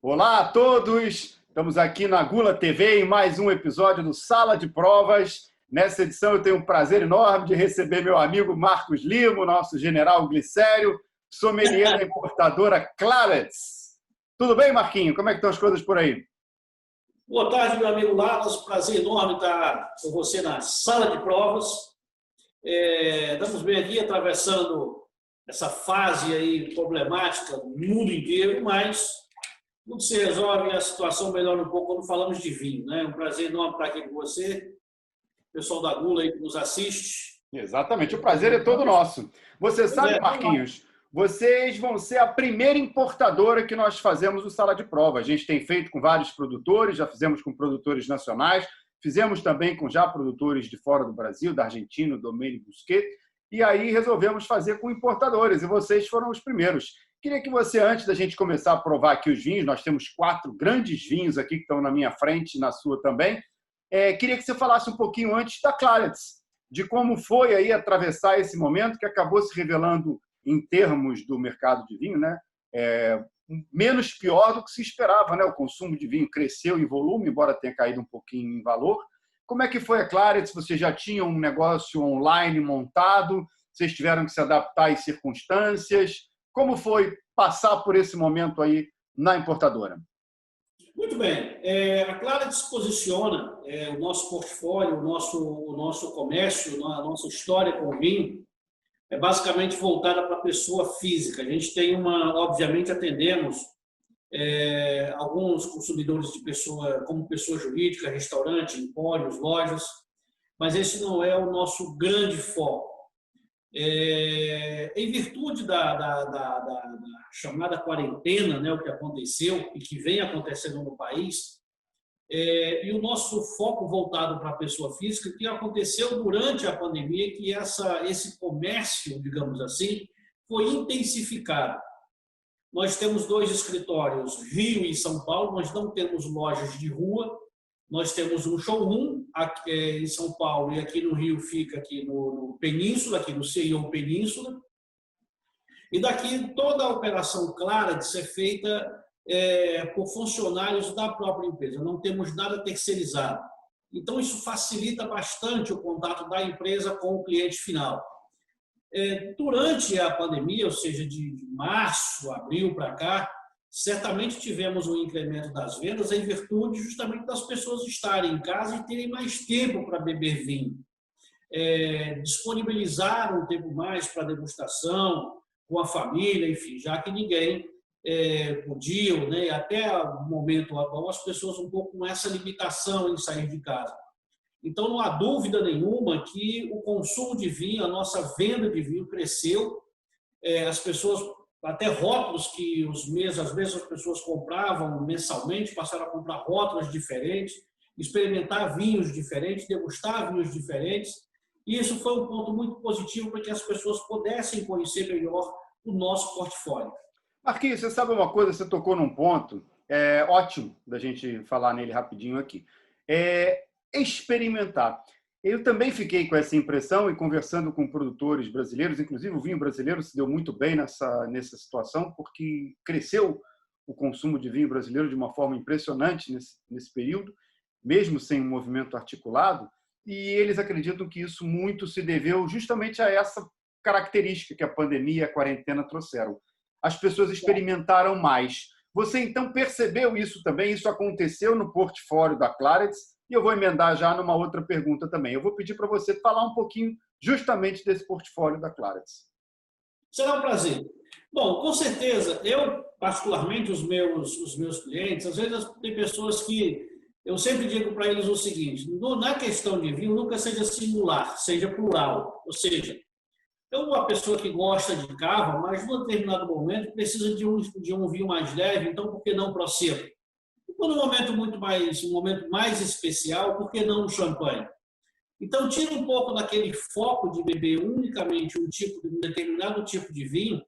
Olá a todos! Estamos aqui na Gula TV em mais um episódio do Sala de Provas. Nessa edição eu tenho um prazer enorme de receber meu amigo Marcos Lima, nosso general Glicério, sommelier da importadora Clarets. Tudo bem, Marquinho? Como é que estão as coisas por aí? Boa tarde, meu amigo Lalas. Prazer enorme estar com você na Sala de Provas. Estamos bem aqui atravessando essa fase aí problemática no mundo inteiro, mas tudo se resolve e a situação melhora um pouco quando falamos de vinho, né? Um prazer enorme estar aqui com você, pessoal da Gula aí que nos assiste. Exatamente, o prazer é todo nosso. Você sabe, Marquinhos, vocês vão ser a primeira importadora que nós fazemos o Sala de Prova. A gente tem feito com vários produtores, já fizemos com produtores nacionais, fizemos também com já produtores de fora do Brasil, da Argentina, do Domênico Busquet, e aí resolvemos fazer com importadores, e vocês foram os primeiros. Queria que você, antes da gente começar a provar aqui os vinhos, nós temos 4 grandes vinhos aqui que estão na minha frente, na sua também, queria que você falasse um pouquinho antes da Clarets, de como foi aí atravessar esse momento que acabou se revelando, em termos do mercado de vinho, né, menos pior do que se esperava, né? O consumo de vinho cresceu em volume, embora tenha caído um pouquinho em valor. Como é que foi a Clarets? Vocês já tinham um negócio online montado? Vocês tiveram que se adaptar às circunstâncias? Como foi passar por esse momento aí na importadora? Muito bem. A Clarets posiciona o nosso portfólio, o nosso comércio, a nossa história com o vinho, é basicamente voltada para a pessoa física. A gente tem obviamente atendemos alguns consumidores de como pessoa jurídica, restaurante, empórios, lojas, mas esse não é o nosso grande foco. Em virtude da chamada quarentena, né, o que aconteceu e que vem acontecendo no país, e o nosso foco voltado para a pessoa física, que aconteceu durante a pandemia, que esse comércio, digamos assim, foi intensificado. Nós temos 2 escritórios, Rio e São Paulo, nós não temos lojas de rua, nós temos um showroom aqui, em São Paulo, e aqui no Rio fica aqui no Península, aqui no CEO Península. E daqui toda a operação clara de ser feita por funcionários da própria empresa, não temos nada terceirizado. Então, isso facilita bastante o contato da empresa com o cliente final. Durante a pandemia, ou seja, de março, abril para cá, certamente tivemos um incremento das vendas em virtude justamente das pessoas estarem em casa e terem mais tempo para beber vinho. Disponibilizaram um tempo mais para degustação, com a família, enfim, já que ninguém podiam, né? Até o momento atual, as pessoas um pouco com essa limitação em sair de casa. Então, não há dúvida nenhuma que o consumo de vinho, a nossa venda de vinho cresceu. As pessoas, até rótulos que às vezes as pessoas compravam mensalmente, passaram a comprar rótulos diferentes, experimentar vinhos diferentes, degustar vinhos diferentes. E isso foi um ponto muito positivo para que as pessoas pudessem conhecer melhor o nosso portfólio. Marquinhos, você sabe uma coisa? Você tocou num ponto ótimo da gente falar nele rapidinho aqui. Experimentar. Eu também fiquei com essa impressão e conversando com produtores brasileiros, inclusive o vinho brasileiro se deu muito bem nessa situação, porque cresceu o consumo de vinho brasileiro de uma forma impressionante nesse período, mesmo sem um movimento articulado, e eles acreditam que isso muito se deveu justamente a essa característica que a pandemia e a quarentena trouxeram. As pessoas experimentaram mais. Você, então, percebeu isso também? Isso aconteceu no portfólio da Clarets? E eu vou emendar já numa outra pergunta também. Eu vou pedir para você falar um pouquinho justamente desse portfólio da Clarets. Será um prazer. Bom, com certeza, eu, particularmente, os meus clientes, às vezes tem pessoas que eu sempre digo para eles o seguinte: na questão de vinho, nunca seja singular, seja plural. Ou seja, uma pessoa que gosta de cava, mas num determinado momento precisa de um vinho mais leve, então por que não Prosecco? E um momento mais especial, por que não um champanhe? Então tira um pouco daquele foco de beber unicamente um determinado tipo de vinho,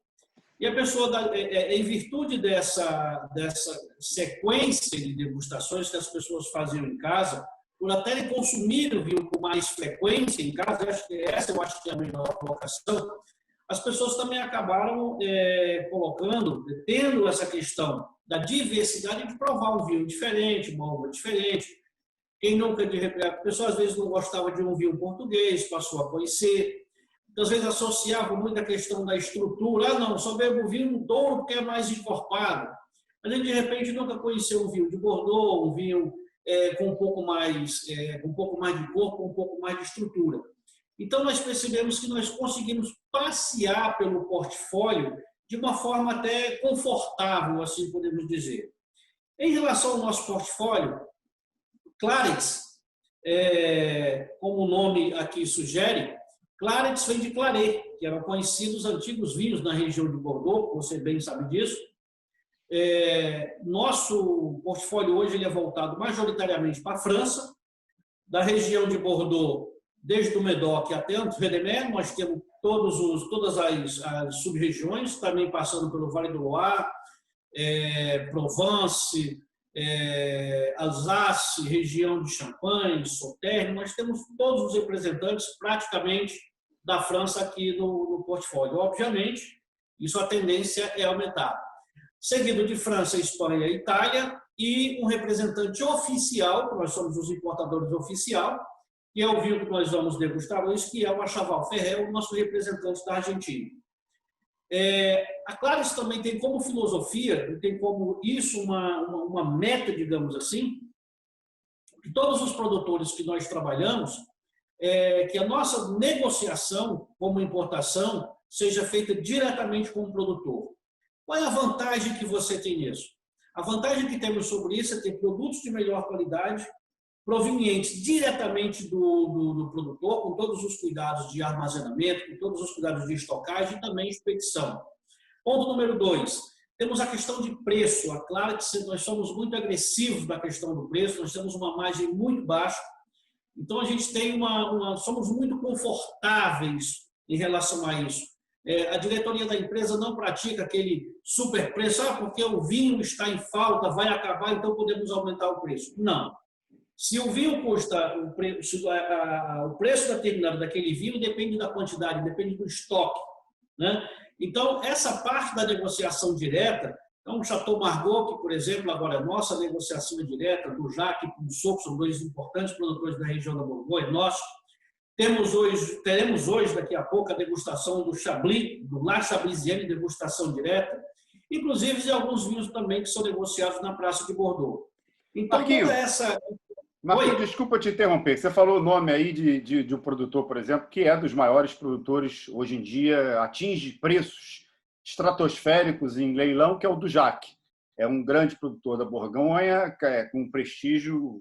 e a pessoa, em virtude dessa sequência de degustações que as pessoas faziam em casa, por até consumir o vinho com mais frequência em casa, essa eu acho que é a melhor colocação, as pessoas também acabaram tendo essa questão da diversidade de provar um vinho diferente, uma uva diferente. Quem nunca, a pessoa às vezes não gostava de um vinho português, passou a conhecer. Às vezes associava muito a questão da estrutura. Ah, não, só bebo vinho Douro porque é mais encorpado. A gente, de repente, nunca conheceu um vinho de Bordeaux, um vinho com um pouco mais de corpo, um pouco mais de estrutura. Então, nós percebemos que nós conseguimos passear pelo portfólio de uma forma até confortável, assim podemos dizer. Em relação ao nosso portfólio, Clarets, como o nome aqui sugere, Clarets vem de Claret, que eram conhecidos antigos vinhos na região de Bordeaux, você bem sabe disso. Nosso portfólio hoje ele é voltado majoritariamente para a França, da região de Bordeaux, desde o Médoc até o Redemer, nós temos todas as sub-regiões, também passando pelo Vale do Loire, Provence, Alsácia, região de Champagne, Sauternes. Nós temos todos os representantes praticamente da França aqui no portfólio. Obviamente, isso a tendência é aumentar. Seguido de França, Espanha e Itália, e um representante oficial, nós somos os importadores oficial, que é o vinho que nós vamos degustar hoje, que é o Achaval Ferrer, o nosso representante da Argentina. A Clarets também tem como filosofia, tem como isso uma meta, digamos assim, que todos os produtores que nós trabalhamos, que a nossa negociação como importação seja feita diretamente com o produtor. Qual é a vantagem que você tem nisso? A vantagem que temos sobre isso é ter produtos de melhor qualidade, provenientes diretamente do produtor, com todos os cuidados de armazenamento, com todos os cuidados de estocagem e também expedição. Ponto número 2, temos a questão de preço. A Clarets, nós somos muito agressivos na questão do preço, nós temos uma margem muito baixa, então a gente tem somos muito confortáveis em relação a isso. A diretoria da empresa não pratica aquele super preço, porque o vinho está em falta, vai acabar, então podemos aumentar o preço. Não. Se o vinho custa, o preço determinado daquele vinho depende da quantidade, depende do estoque, né? Então, essa parte da negociação direta, então o Chateau Margaux, que, por exemplo, agora é nossa negociação direta, do Jacques e Ponsot, que são dois importantes produtores da região da Borgonha, nosso. Teremos hoje, daqui a pouco, a degustação do Chablis, do La Chablisienne, degustação direta, inclusive de alguns vinhos também que são negociados na Praça de Bordeaux. Então, toda essa... Marquinhos, desculpa te interromper. Você falou o nome aí de um produtor, por exemplo, que é dos maiores produtores hoje em dia, atinge preços estratosféricos em leilão, que é o do Jacques. É um grande produtor da Borgonha, com um prestígio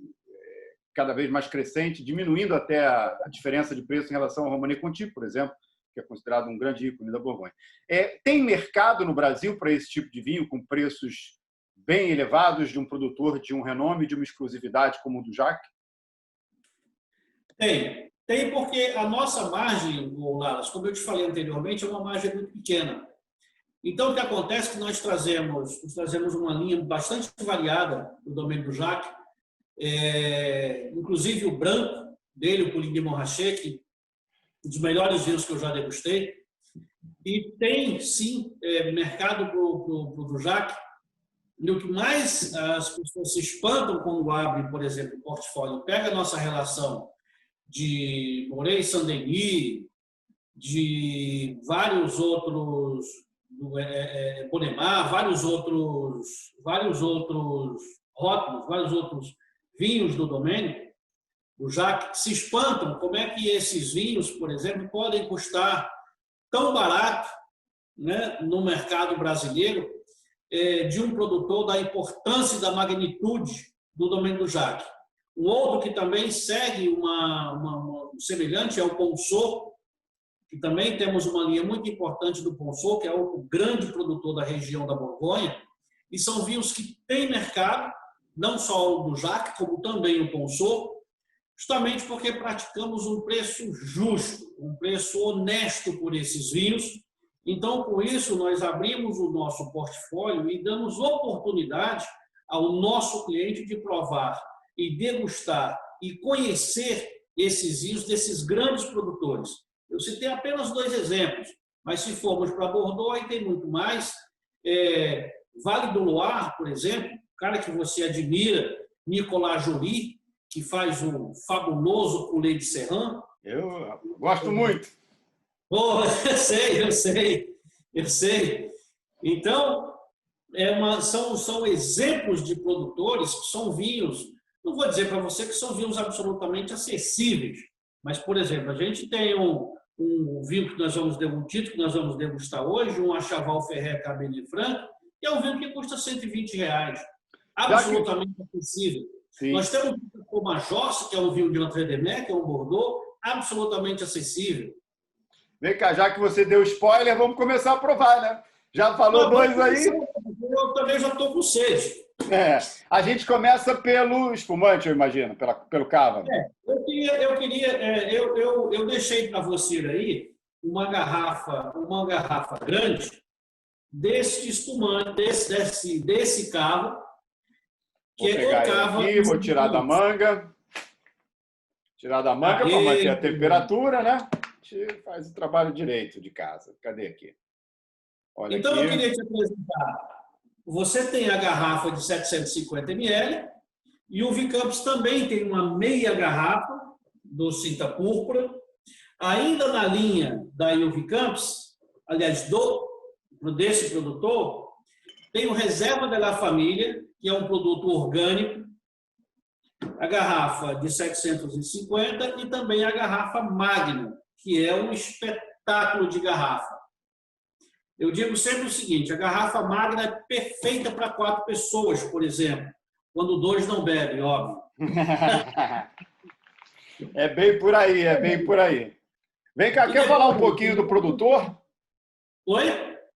cada vez mais crescente, diminuindo até a diferença de preço em relação ao Romanée Conti, por exemplo, que é considerado um grande ícone da Borgonha. Tem mercado no Brasil para esse tipo de vinho, com preços bem elevados, de um produtor de um renome, de uma exclusividade como o do Jacques? Tem porque a nossa margem, Lalas, como eu te falei anteriormente, é uma margem muito pequena. Então, o que acontece é que nós trazemos uma linha bastante variada do domínio do Jacques, inclusive o branco dele, o Pouligny Montrachet, que é um dos melhores vinhos que eu já degustei. E tem, sim, mercado para o do Jacques. E o que mais as pessoas se espantam quando abrem, por exemplo, o portfólio, pega a nossa relação de Morey Saint-Denis, de vários outros, Bonnemar, vários outros rótulos, vários outros vinhos do domínio, do Jacques, se espantam como é que esses vinhos, por exemplo, podem custar tão barato, né, no mercado brasileiro, de um produtor da importância e da magnitude do domínio do Jacques. Um outro que também segue um semelhante é o Ponsot, que também temos uma linha muito importante do Ponsot, que é o grande produtor da região da Borgonha, e são vinhos que têm mercado, não só o do Jacques, como também o Ponsot, justamente porque praticamos um preço justo, um preço honesto por esses vinhos. Então, com isso, nós abrimos o nosso portfólio e damos oportunidade ao nosso cliente de provar e degustar e conhecer esses vinhos desses grandes produtores. Eu citei apenas 2 exemplos, Mas se formos para Bordeaux, aí tem muito mais. Vale do Loire, por exemplo, cara que você admira, Nicolas Joly, que faz um fabuloso poulet de Serrano. Eu gosto muito. Oh, eu sei. Então, são exemplos de produtores que são vinhos, não vou dizer para você que são vinhos absolutamente acessíveis, mas, por exemplo, a gente tem um vinho que nós vamos degustar hoje, um Achaval Ferrer Cabernet Franc, que é um vinho que custa R$120, absolutamente acessível. Sim. Nós temos o Majorce, que é um vinho de Notre-Dame, que é um Bordeaux, absolutamente acessível. Vem cá, já que você deu spoiler, vamos começar a provar, né? Já falou dois aí? Eu também já estou com sede. A gente começa pelo espumante, eu imagino, pelo cava. Eu deixei para você aí uma garrafa grande desse espumante, desse cava, que é o cava. Aqui, vou tirar da manga. Tirar da manga para manter a temperatura, né? A gente faz o trabalho direito de casa. Cadê aqui? Olha então, aqui. Eu queria te apresentar. Você tem a garrafa de 750 ml e o Vicampos também tem uma meia garrafa do Cinta Púrpura. Ainda na linha da Vicampos, aliás, desse produtor, tem o Reserva de la Família, que é um produto orgânico, a garrafa de 750 e também a garrafa Magnum, que é um espetáculo de garrafa. Eu digo sempre o seguinte, a garrafa Magnum é perfeita para 4 pessoas, por exemplo, quando 2 não bebem, óbvio. É bem por aí, é bem por aí. Vem cá, quer falar um pouquinho do produtor? Oi?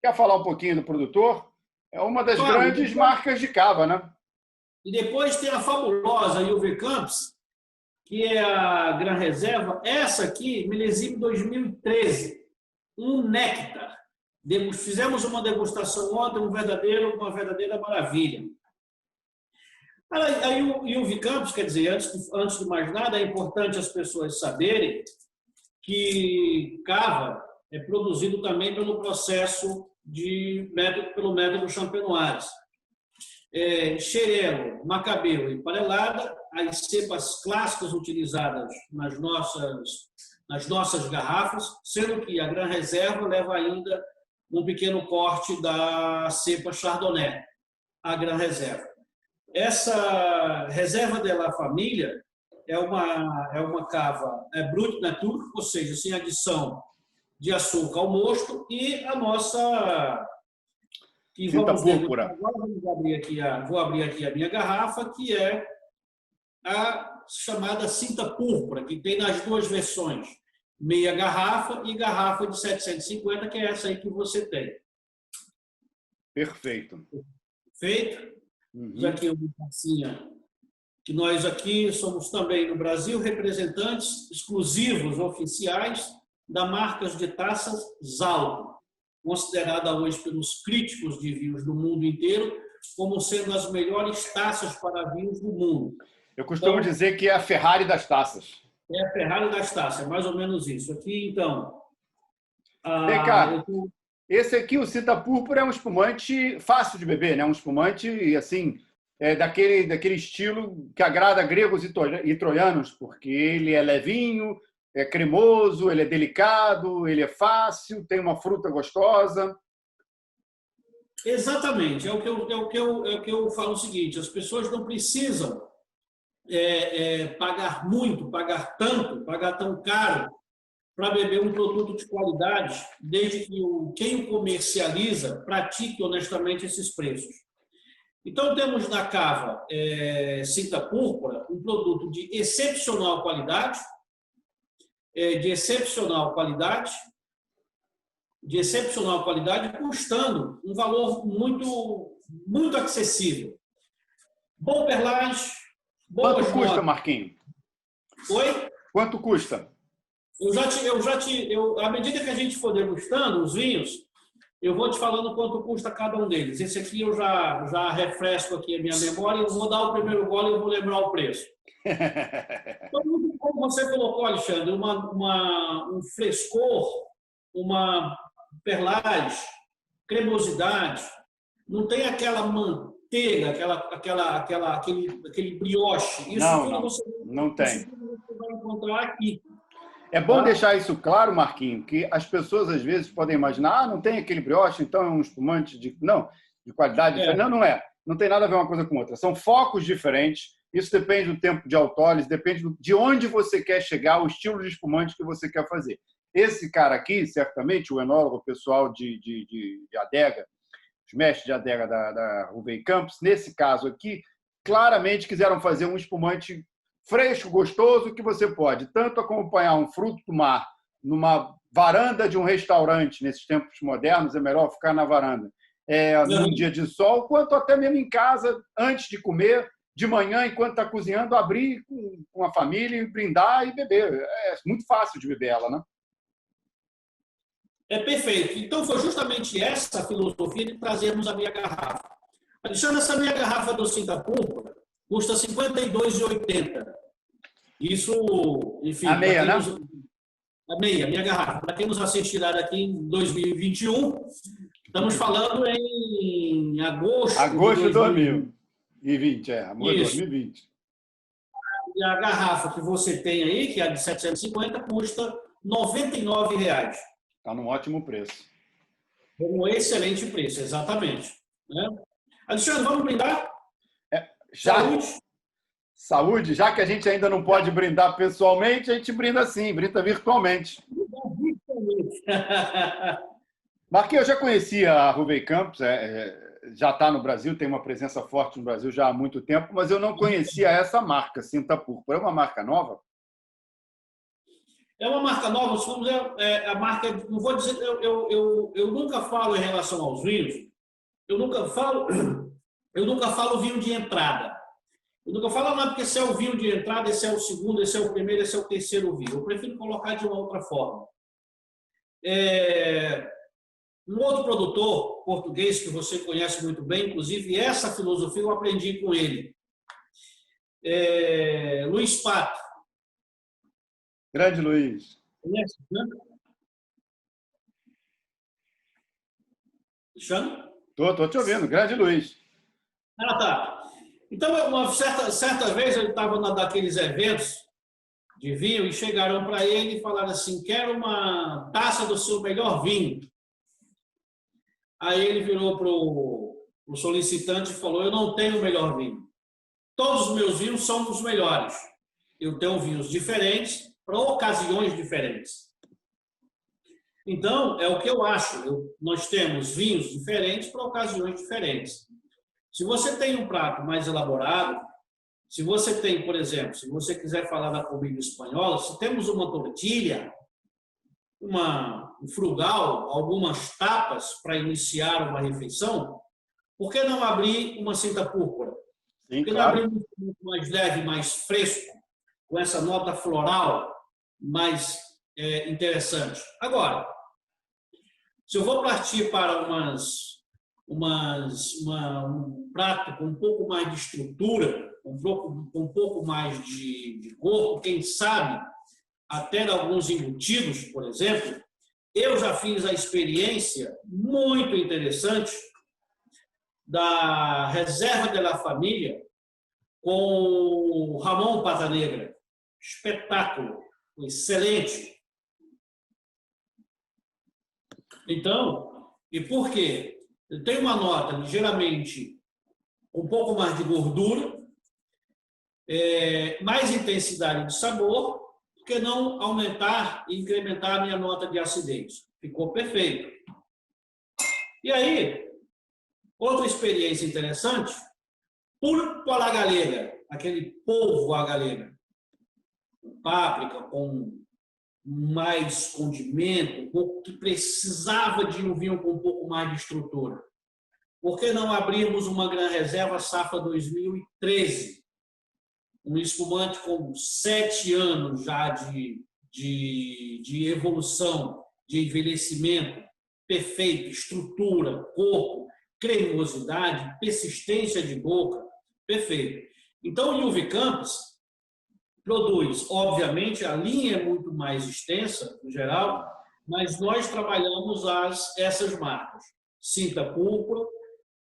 Quer falar um pouquinho do produtor? É uma das grandes marcas de cava, né? E depois tem a fabulosa Vicampos, que é a Gran Reserva. Essa aqui, milésimo 2013, um néctar. Fizemos uma degustação ontem, uma verdadeira maravilha. Aí o Vicampos, quer dizer, antes de mais nada, é importante as pessoas saberem que cava é produzido também pelo processo pelo método Champenoise. Xerelo, Macabeu e Parelada, as cepas clássicas utilizadas nas nossas garrafas, sendo que a Gran Reserva leva ainda um pequeno corte da cepa Chardonnay, a Gran Reserva. Essa Reserva de la Família é uma cava Brut Nature, ou seja, sem adição de açúcar ao mosto, e a nossa... Cinta Púrpura. Agora vou abrir aqui a minha garrafa, que é a chamada Cinta Púrpura, que tem nas 2 versões, meia garrafa e garrafa de 750, que é essa aí que você tem. Perfeito. Feito? Uhum. Aqui uma tacinha, que nós aqui somos também no Brasil representantes exclusivos, oficiais, da marca de taças Zaldo, considerada hoje pelos críticos de vinhos do mundo inteiro como sendo as melhores taças para vinhos do mundo. Eu costumo dizer que é a Ferrari das taças. É a Ferrari das taças, é mais ou menos isso. Aqui, então... Vem cá, esse aqui, o Cinta Púrpura, é um espumante fácil de beber, né? Um espumante, assim, daquele estilo que agrada gregos e troianos, porque ele é levinho, é cremoso, ele é delicado, ele é fácil, tem uma fruta gostosa. Exatamente. É o que eu falo o seguinte, as pessoas não precisam pagar muito, pagar tão caro para beber um produto de qualidade, desde que quem o comercializa pratique honestamente esses preços. Então, temos na cava Cinta Púrpura um produto de excepcional qualidade, custando um valor muito acessível. Bom perlage, boas Quanto custa, Marquinhos? Oi? Quanto custa? À medida que a gente for degustando os vinhos, eu vou te falando quanto custa cada um deles. Esse aqui eu já refresco aqui a minha memória, eu vou dar o primeiro gole e eu vou lembrar o preço. Então, como você colocou, Alexandre, um frescor, uma perlage, cremosidade, não tem aquela manteiga, aquele brioche. Isso Não, tudo não, você, não tem. isso tudo você vai encontrar aqui. É bom Tá? deixar isso claro, Marquinho, que as pessoas às vezes podem imaginar, não tem aquele brioche, então é um espumante de... Não, de qualidade diferente. Não, não é. Não tem nada a ver uma coisa com outra. São focos diferentes. Isso depende do tempo de autólise, depende de onde você quer chegar, o estilo de espumante que você quer fazer. Esse cara aqui, certamente, o enólogo, o pessoal de adega, os mestres de adega da Ruvem Campos, nesse caso aqui, claramente quiseram fazer um espumante fresco, gostoso, que você pode tanto acompanhar um fruto do mar numa varanda de um restaurante, nesses tempos modernos, é melhor ficar na varanda, num dia de sol, quanto até mesmo em casa, antes de comer, de manhã, enquanto está cozinhando, abrir com a família e brindar e beber. É muito fácil de beber ela, né? É perfeito. Então, foi justamente essa filosofia de trazermos a meia garrafa. Alexandre, essa meia garrafa do Cinta Púrpura custa R$ 52,80. Isso, enfim... A meia, né? A meia garrafa. Para quem nos assistirá aqui em 2021, estamos falando em agosto... Agosto de 2020, amor, 2020. E a garrafa que você tem aí, que é a de 750, custa R$ 99,00. Está num ótimo preço. Um excelente preço, exatamente. Né? Alexandre, vamos brindar? Saúde! Saúde! Já que a gente ainda não pode brindar pessoalmente, a gente brinda sim, brinda virtualmente. Marquinhos, eu já conhecia a Ruvem Campos, já está no Brasil, tem uma presença forte no Brasil já há muito tempo, mas eu não conhecia essa marca, Cinta Púrpura. É uma marca nova? É uma marca nova, vamos dizer, a marca, não vou dizer, eu nunca falo em relação aos vinhos, eu nunca falo vinho de entrada. Eu nunca falo nada porque esse é o vinho de entrada, esse é o segundo, esse é o primeiro, esse é o terceiro vinho. Eu prefiro colocar de uma outra forma. Um outro produtor português que você conhece muito bem, inclusive essa filosofia eu aprendi com ele, Luiz Pato. Grande Luiz. Conhece, né? Estou te ouvindo. Grande Luiz. Ah, tá. Então, uma certa vez ele estava num daqueles eventos de vinho e chegaram para ele e falaram assim, quero uma taça do seu melhor vinho. Aí ele virou para o solicitante e falou, eu não tenho o melhor vinho. Todos os meus vinhos são os melhores. Eu tenho vinhos diferentes para ocasiões diferentes. Então, é o que eu acho. Nós temos vinhos diferentes para ocasiões diferentes. Se você tem um prato mais elaborado, se você tem, por exemplo, se você quiser falar da comida espanhola, se temos uma tortilha, um frugal, algumas tapas para iniciar uma refeição, por que não abrir uma Cinta Púrpura? Sim, por que claro. não abrir um mais leve, mais fresco, com essa nota floral mais interessante? Agora, se eu vou partir para um prato com um pouco mais de estrutura, com um pouco mais de corpo, quem sabe até alguns embutidos, por exemplo, eu já fiz a experiência muito interessante da Reserva de la Família com o Ramon Pata Negra. Espetáculo, excelente. Então, e por quê? Ele tem uma nota ligeiramente um pouco mais de gordura, mais intensidade de sabor, por que não aumentar e incrementar a minha nota de acidez? Ficou perfeito. E aí, outra experiência interessante, pulpo à la galega, aquele polvo à galega, com páprica, com mais condimento, um pouco que precisava de um vinho com um pouco mais de estrutura. Por que não abrirmos uma Gran Reserva Safra 2013? Um espumante com 7 anos já de evolução, de envelhecimento perfeito, estrutura, corpo, cremosidade, persistência de boca, perfeito. Então, o Ruvem Campos produz, obviamente, a linha é muito mais extensa, no geral, mas nós trabalhamos essas marcas. Cinta Púrpura,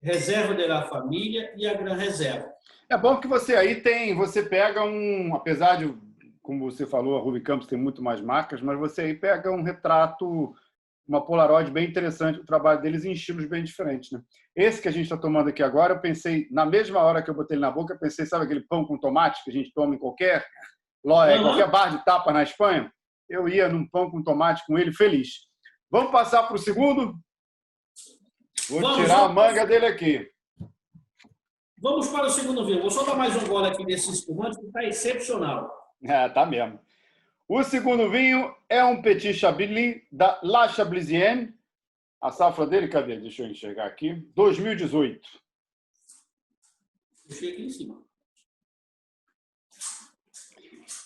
Reserva de la Família e a Gran Reserva. É bom que você aí você pega apesar de, como você falou, a Ruby Campos tem muito mais marcas, mas você aí pega um retrato, uma Polaroid bem interessante, o trabalho deles em estilos bem diferentes, né? Esse que a gente está tomando aqui agora, eu pensei, na mesma hora que eu botei ele na boca, eu pensei, sabe aquele pão com tomate que a gente toma em qualquer bar de tapa na Espanha? Eu ia num pão com tomate com ele feliz. Vamos passar para o segundo? Vou tirar a manga dele aqui. Vamos para o segundo vinho. Vou só dar mais um gole aqui desse espumante, que está excepcional. Tá mesmo. O segundo vinho é um Petit Chablis da La Chablisienne. A safra dele, cadê? Deixa eu enxergar aqui. 2018. Deixei aqui em cima.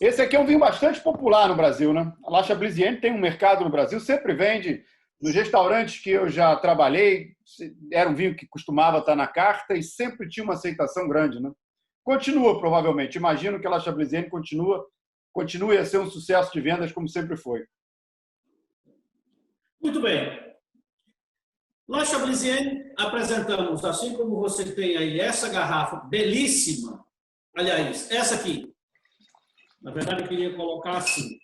Esse aqui é um vinho bastante popular no Brasil, né? A La Chablisienne tem um mercado no Brasil, sempre vende nos restaurantes que eu já trabalhei. Era um vinho que costumava estar na carta e sempre tinha uma aceitação grande, né? Continua, provavelmente. Imagino que a La Chablisienne continue a ser um sucesso de vendas como sempre foi. Muito bem. La Chablisienne, apresentamos, assim como você tem aí essa garrafa belíssima, aliás, essa aqui, na verdade eu queria colocar assim.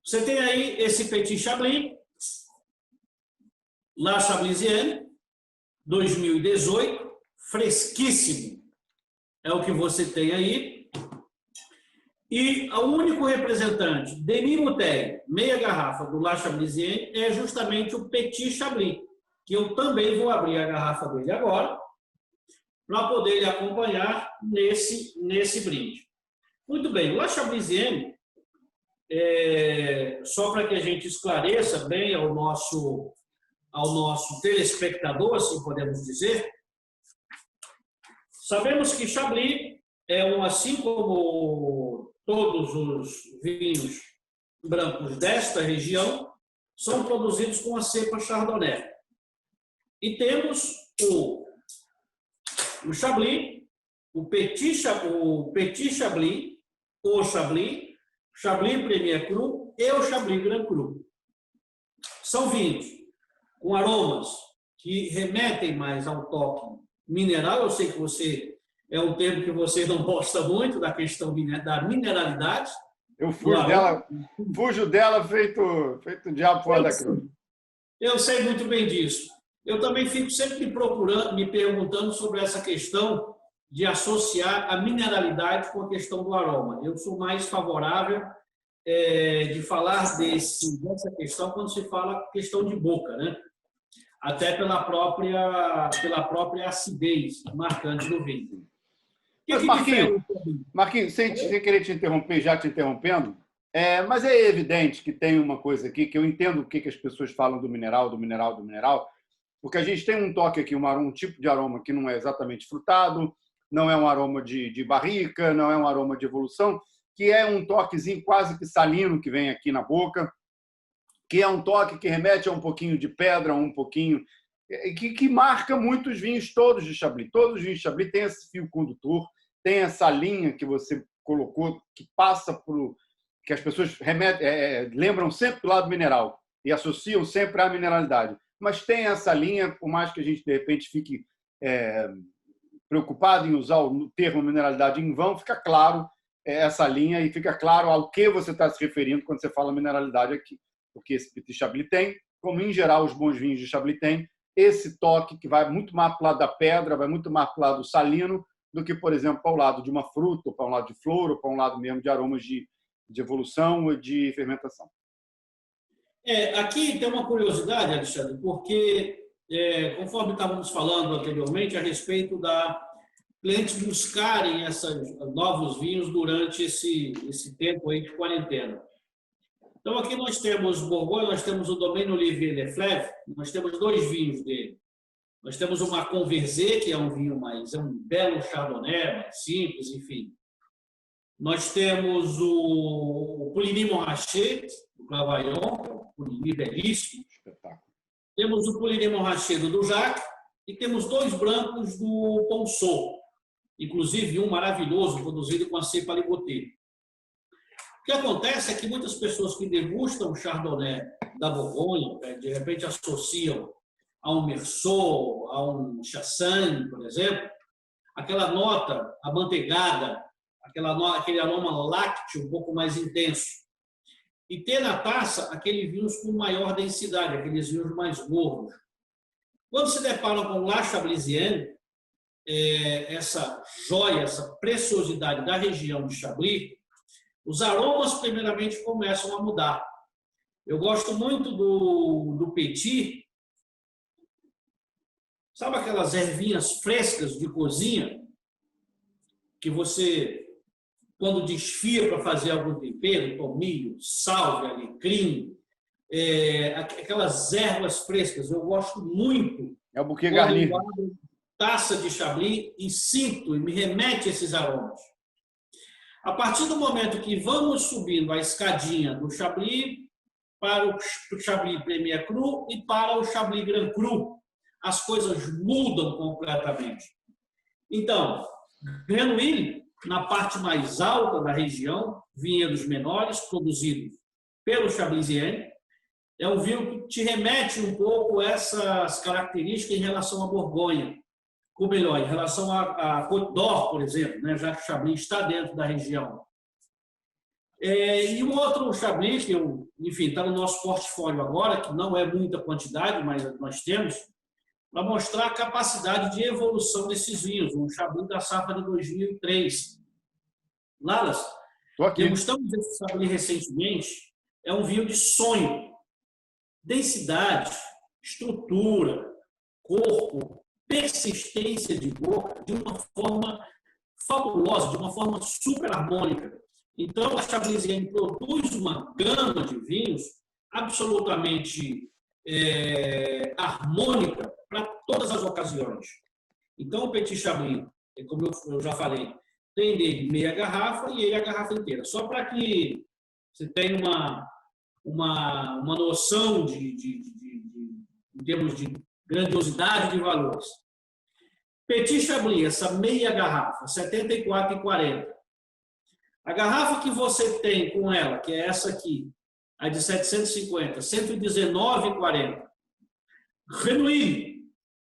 Você tem aí esse Petit Chablis, La Chablisienne, 2018, fresquíssimo, é o que você tem aí. E o único representante, Demi-Bouteille, meia garrafa do La Chablisienne, é justamente o Petit Chablis, que eu também vou abrir a garrafa dele agora, para poder lhe acompanhar nesse brinde. Muito bem, o La Chablisienne, só para que a gente esclareça bem ao nosso telespectador, assim podemos dizer, sabemos que Chablis assim como todos os vinhos brancos desta região, são produzidos com a cepa Chardonnay. E temos o Chablis, o Petit Chablis, o Chablis, Chablis Premier Cru e o Chablis Grand Cru. São vinhos com aromas que remetem mais ao toque mineral. Eu sei que é um termo que você não gosta muito, da questão da mineralidade. Eu fujo dela feito diabo fora da cruz. Eu sei muito bem disso. Eu também fico sempre me perguntando sobre essa questão de associar a mineralidade com a questão do aroma. Eu sou mais favorável de falar dessa questão quando se fala questão de boca, né? Até pela própria acidez marcante do vinho. Mas, Marquinhos, sem querer te interromper, já te interrompendo, mas é evidente que tem uma coisa aqui que eu entendo o que as pessoas falam do mineral, porque a gente tem um toque aqui, um tipo de aroma que não é exatamente frutado, não é um aroma de barrica, não é um aroma de evolução, que é um toquezinho quase que salino que vem aqui na boca, que é um toque que remete a um pouquinho de pedra, um pouquinho... que marca muito os vinhos todos de Chablis. Todos os vinhos de Chablis têm esse fio condutor, tem essa linha que você colocou, que passa por... que as pessoas lembram sempre do lado mineral e associam sempre à mineralidade. Mas tem essa linha, por mais que a gente, de repente, fique preocupado em usar o termo mineralidade em vão, fica claro essa linha e fica claro ao que você está se referindo quando você fala mineralidade aqui. Porque esse Petit Chablis tem, como em geral os bons vinhos de Chablis têm, esse toque que vai muito mais para o lado da pedra, vai muito mais para o lado salino, do que, por exemplo, para o lado de uma fruta, ou para um lado de flor, ou para um lado mesmo de aromas de evolução ou de fermentação. Aqui tem uma curiosidade, Alexandre, porque, conforme estávamos falando anteriormente, a respeito da clientes buscarem esses novos vinhos durante esse tempo aí de quarentena. Então, aqui nós temos Bourgogne, nós temos o Domaine Olivier Leflaive, nós temos 2 vinhos dele. Nós temos uma Conversé, que é um vinho é um belo Chardonnay, mais simples, enfim. Nós temos o Pouligny Montrachet, do Clavaillon, Pouligny belíssimo. Espetáculo. Temos o Pouligny Montrachet do Dujac e temos 2 brancos do Ponceau, inclusive um maravilhoso, produzido com a cepa Ligoté. O que acontece é que muitas pessoas que degustam o Chardonnay da Borgonha, de repente associam a um Merceau, a um Chassagne, por exemplo, aquela nota amanteigada, aquele aroma lácteo um pouco mais intenso. E ter na taça aqueles vinhos com maior densidade, aqueles vinhos mais gordos. Quando se deparam com o La Chablisienne, essa joia, essa preciosidade da região de Chablis, os aromas primeiramente começam a mudar. Eu gosto muito do Petit. Sabe aquelas ervinhas frescas de cozinha que você, quando desfia para fazer algum tempero, tomilho, salve, alecrim, aquelas ervas frescas, eu gosto muito. É o buquê garni. Taça de Chablis e sinto e me remete a esses aromas. A partir do momento que vamos subindo a escadinha do Chablis para o Chablis Premier Cru e para o Chablis Grand Cru, as coisas mudam completamente. Então, Grenouille, na parte mais alta da região, vinhedos menores, produzidos pelo Chablisienne, é um vinho que te remete um pouco a essas características em relação à Borgonha, ou melhor, em relação a Côte d'Or, por exemplo, né, já que o Chablis está dentro da região. E um outro Chablis, que enfim, está no nosso portfólio agora, que não é muita quantidade, mas nós temos, para mostrar a capacidade de evolução desses vinhos, um Chablis da safra de 2003. Lalas, degustamos esse Chablis recentemente, é um vinho de sonho. Densidade, estrutura, corpo, persistência de boca de uma forma fabulosa, de uma forma super harmônica. Então, a Chablisienne produz uma gama de vinhos absolutamente harmônica para todas as ocasiões. Então, o Petit Chablis, como eu já falei, tem dele meia garrafa e ele a garrafa inteira. Só para que você tenha uma noção em termos de grandiosidade de valores. Petit Chablis, essa meia garrafa, R$ 74,40. A garrafa que você tem com ela, que é essa aqui, a de 750, R$ 119,40. Renouille,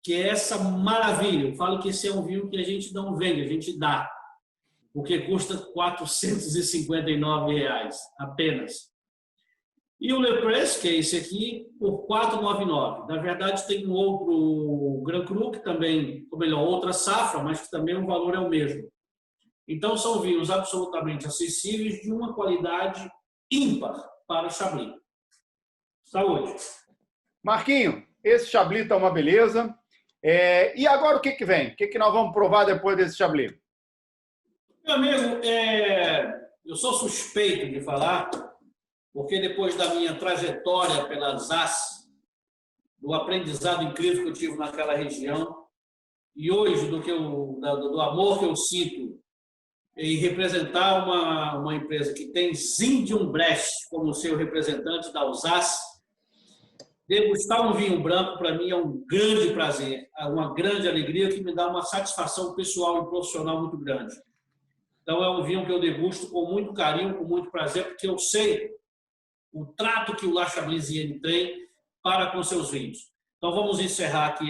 que é essa maravilha. Eu falo que esse é um vinho que a gente não vende, a gente dá, porque custa R$ 459 apenas. E o Le Presse, que é esse aqui, por R$ 499. Na verdade, tem um outro Grand Cru, que também, ou melhor, outra safra, mas que também o valor é o mesmo. Então, são vinhos absolutamente acessíveis, de uma qualidade ímpar para o Chablis. Saúde! Marquinho, esse Chablis está uma beleza. E agora o que vem? O que nós vamos provar depois desse Chablis? Meu amigo, eu sou suspeito de falar, porque depois da minha trajetória pelas Alsácia, do aprendizado incrível que eu tive naquela região, e hoje do amor que eu sinto em representar uma empresa que tem Zindium Brest como seu representante da Alsácia, degustar um vinho branco, para mim, é um grande prazer, é uma grande alegria que me dá uma satisfação pessoal e profissional muito grande. Então, é um vinho que eu degusto com muito carinho, com muito prazer, porque eu sei o trato que o La Chablisienne tem para com seus vinhos. Então, vamos encerrar aqui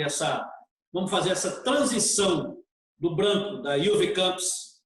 vamos fazer essa transição do branco, da Uwe Camps,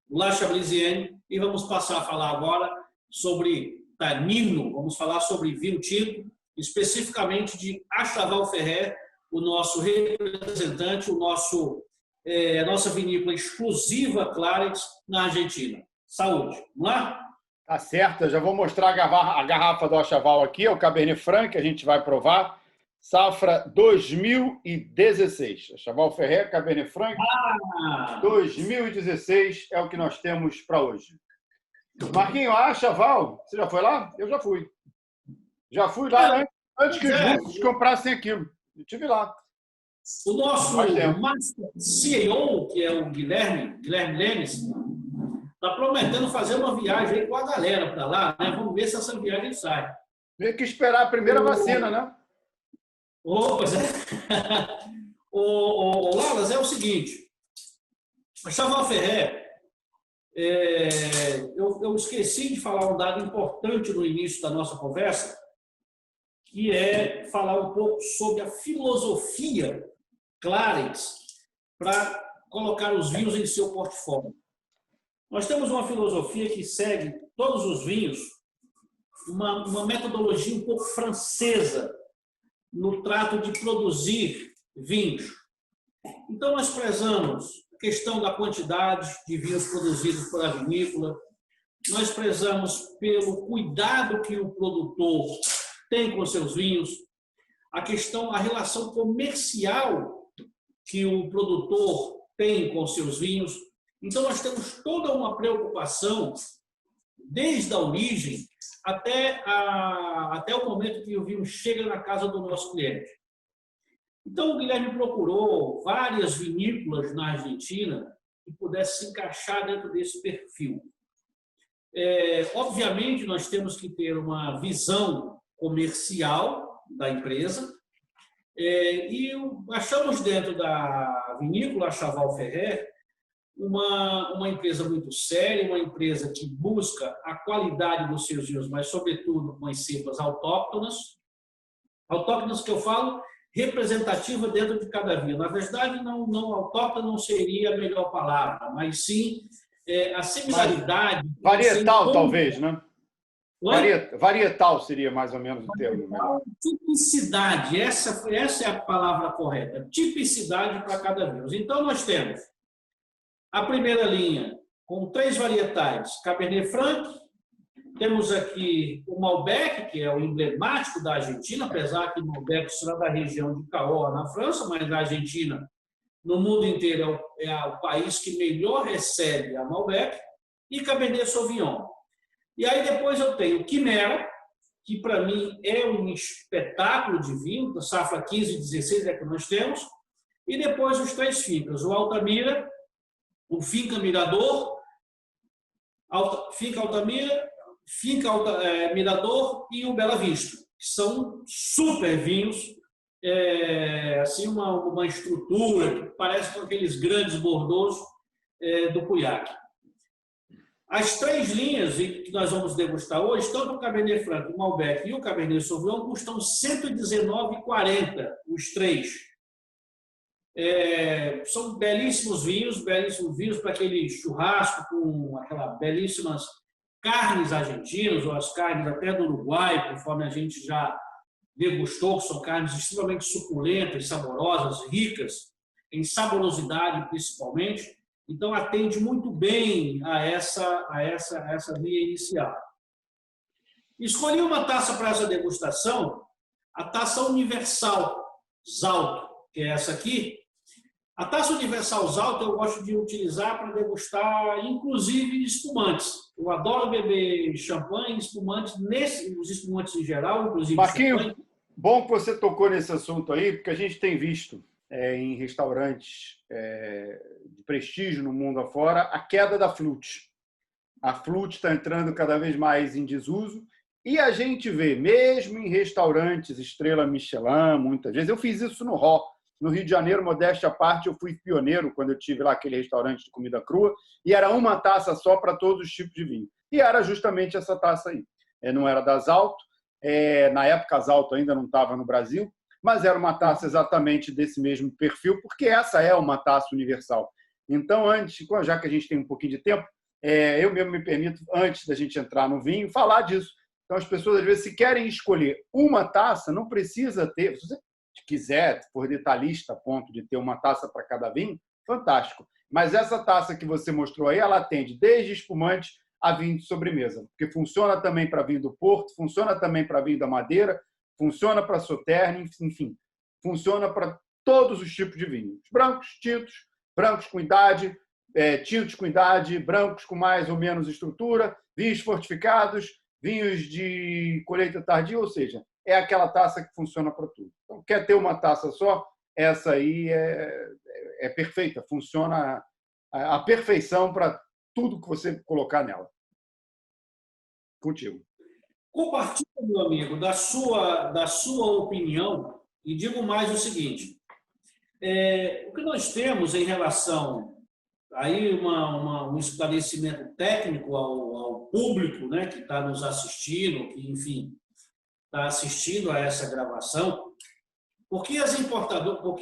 do La Chablisienne, e vamos passar a falar agora sobre tanino, vamos falar sobre vinho tinto, especificamente de Achaval Ferrer, o nosso representante, a nossa vinícola exclusiva Claret na Argentina. Saúde. Vamos lá? Tá certo, eu já vou mostrar a garrafa do Achaval aqui, é o Cabernet Franc que a gente vai provar. Safra 2016. Achaval Ferrer, Cabernet Franc, 2016 é o que nós temos para hoje. Marquinho, a Achaval, você já foi lá? Eu já fui. Já fui lá antes que os russos comprassem aquilo. Eu estive lá. O nosso Master CEO, que é o Guilherme Lenes, está prometendo fazer uma viagem aí com a galera para lá, né? Vamos ver se essa viagem sai. Tem que esperar a primeira vacina, né? Pois é. O Lalas, é o seguinte, a Chaval Ferrer Eu esqueci de falar um dado importante no início da nossa conversa, que é falar um pouco sobre a filosofia Clarence para colocar os vinhos em seu portfólio. Nós temos uma filosofia que segue todos os vinhos, uma metodologia um pouco francesa no trato de produzir vinhos. Então, nós prezamos a questão da quantidade de vinhos produzidos pela vinícola, nós prezamos pelo cuidado que o produtor tem com seus vinhos, a relação comercial que o produtor tem com seus vinhos. Então, nós temos toda uma preocupação, desde a origem até o momento que o vinho chega na casa do nosso cliente. Então, o Guilherme procurou várias vinícolas na Argentina que pudessem se encaixar dentro desse perfil. Obviamente, nós temos que ter uma visão comercial da empresa e achamos dentro da vinícola Chaval Ferrer uma empresa muito séria, uma empresa que busca a qualidade dos seus vinhos, mas, sobretudo, com as cepas autóctonas. Autóctonas que eu falo, representativa dentro de cada vinho. Na verdade, não autóctona não seria a melhor palavra, mas sim a similaridade. Varietal, assim, talvez, né? Varietal seria mais ou menos o termo. Tipicidade, essa é a palavra correta. Tipicidade para cada vinho. Então, nós temos a primeira linha com 3 varietais: Cabernet Franc, temos aqui o Malbec, que é o emblemático da Argentina, apesar que o Malbec será da região de Cahors, na França, mas na Argentina, no mundo inteiro, é o país que melhor recebe a Malbec, e Cabernet Sauvignon. E aí depois eu tenho o Quimera, que para mim é um espetáculo de vinho, da safra 15 e 16 é que nós temos, e depois os 3 fincas, o Altamira, o Finca Mirador, Finca Altamira, Mirador e o Bela Vista, que são super vinhos, assim uma estrutura que parece com aqueles grandes bordeaux do Pauillac. As 3 linhas que nós vamos degustar hoje, tanto o Cabernet Franc, o Malbec e o Cabernet Sauvignon, custam R$ 119,40 os 3. São belíssimos vinhos para aquele churrasco com aquelas belíssimas carnes argentinas, ou as carnes até do Uruguai, conforme a gente já degustou, que são carnes extremamente suculentas, saborosas, ricas, em saborosidade principalmente. Então, atende muito bem a essa linha inicial. Escolhi uma taça para essa degustação, a taça Universal Zalto, que é essa aqui. A taça Universal Zalto eu gosto de utilizar para degustar, inclusive, espumantes. Eu adoro beber champanhe, espumantes, os espumantes em geral, inclusive Marquinhos, champanhe. Bom que você tocou nesse assunto aí, porque a gente tem visto em restaurantes de prestígio no mundo afora a queda da flute. A flute está entrando cada vez mais em desuso e a gente vê, mesmo em restaurantes estrela Michelin, muitas vezes, eu fiz isso no Rio de Janeiro, modéstia à parte, eu fui pioneiro quando eu tive lá aquele restaurante de comida crua e era uma taça só para todos os tipos de vinho. E era justamente essa taça aí. Não era da Zalto, na época a Zalto ainda não estava no Brasil, mas era uma taça exatamente desse mesmo perfil, porque essa é uma taça universal. Então, antes, já que a gente tem um pouquinho de tempo, eu mesmo me permito, antes da gente entrar no vinho, falar disso. Então, as pessoas, às vezes, se querem escolher uma taça, não precisa ter, se você quiser, for detalhista a ponto de ter uma taça para cada vinho, fantástico. Mas essa taça que você mostrou aí, ela atende desde espumante a vinho de sobremesa, porque funciona também para vinho do Porto, funciona também para vinho da Madeira, funciona para Sauternes, enfim, funciona para todos os tipos de vinhos. Brancos, tintos, brancos com idade, tintos com idade, brancos com mais ou menos estrutura, vinhos fortificados, vinhos de colheita tardia, ou seja, é aquela taça que funciona para tudo. Então, quer ter uma taça só? Essa aí é perfeita, funciona à perfeição para tudo que você colocar nela. Contigo. Compartilhe, meu amigo, da sua opinião e digo mais o seguinte. O que nós temos em relação aí um esclarecimento técnico ao público, né, que está nos assistindo, que, enfim, está assistindo a essa gravação. Por que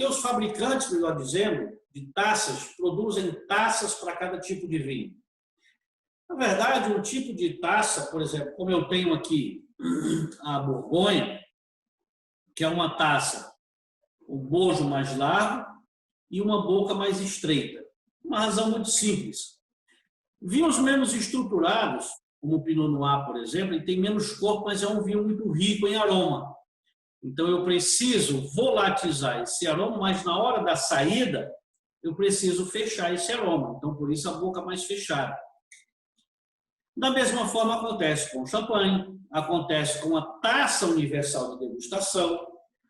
os fabricantes, melhor dizendo, de taças, produzem taças para cada tipo de vinho? Na verdade, um tipo de taça, por exemplo, como eu tenho aqui a Borgonha, que é uma taça, o bojo mais largo e uma boca mais estreita. Uma razão muito simples. Vinhos menos estruturados, como o Pinot Noir, por exemplo, ele tem menos corpo, mas é um vinho muito rico em aroma. Então, eu preciso volatizar esse aroma, mas na hora da saída, eu preciso fechar esse aroma. Então, por isso, a boca mais fechada. Da mesma forma, acontece com o champanhe, acontece com a taça universal de degustação,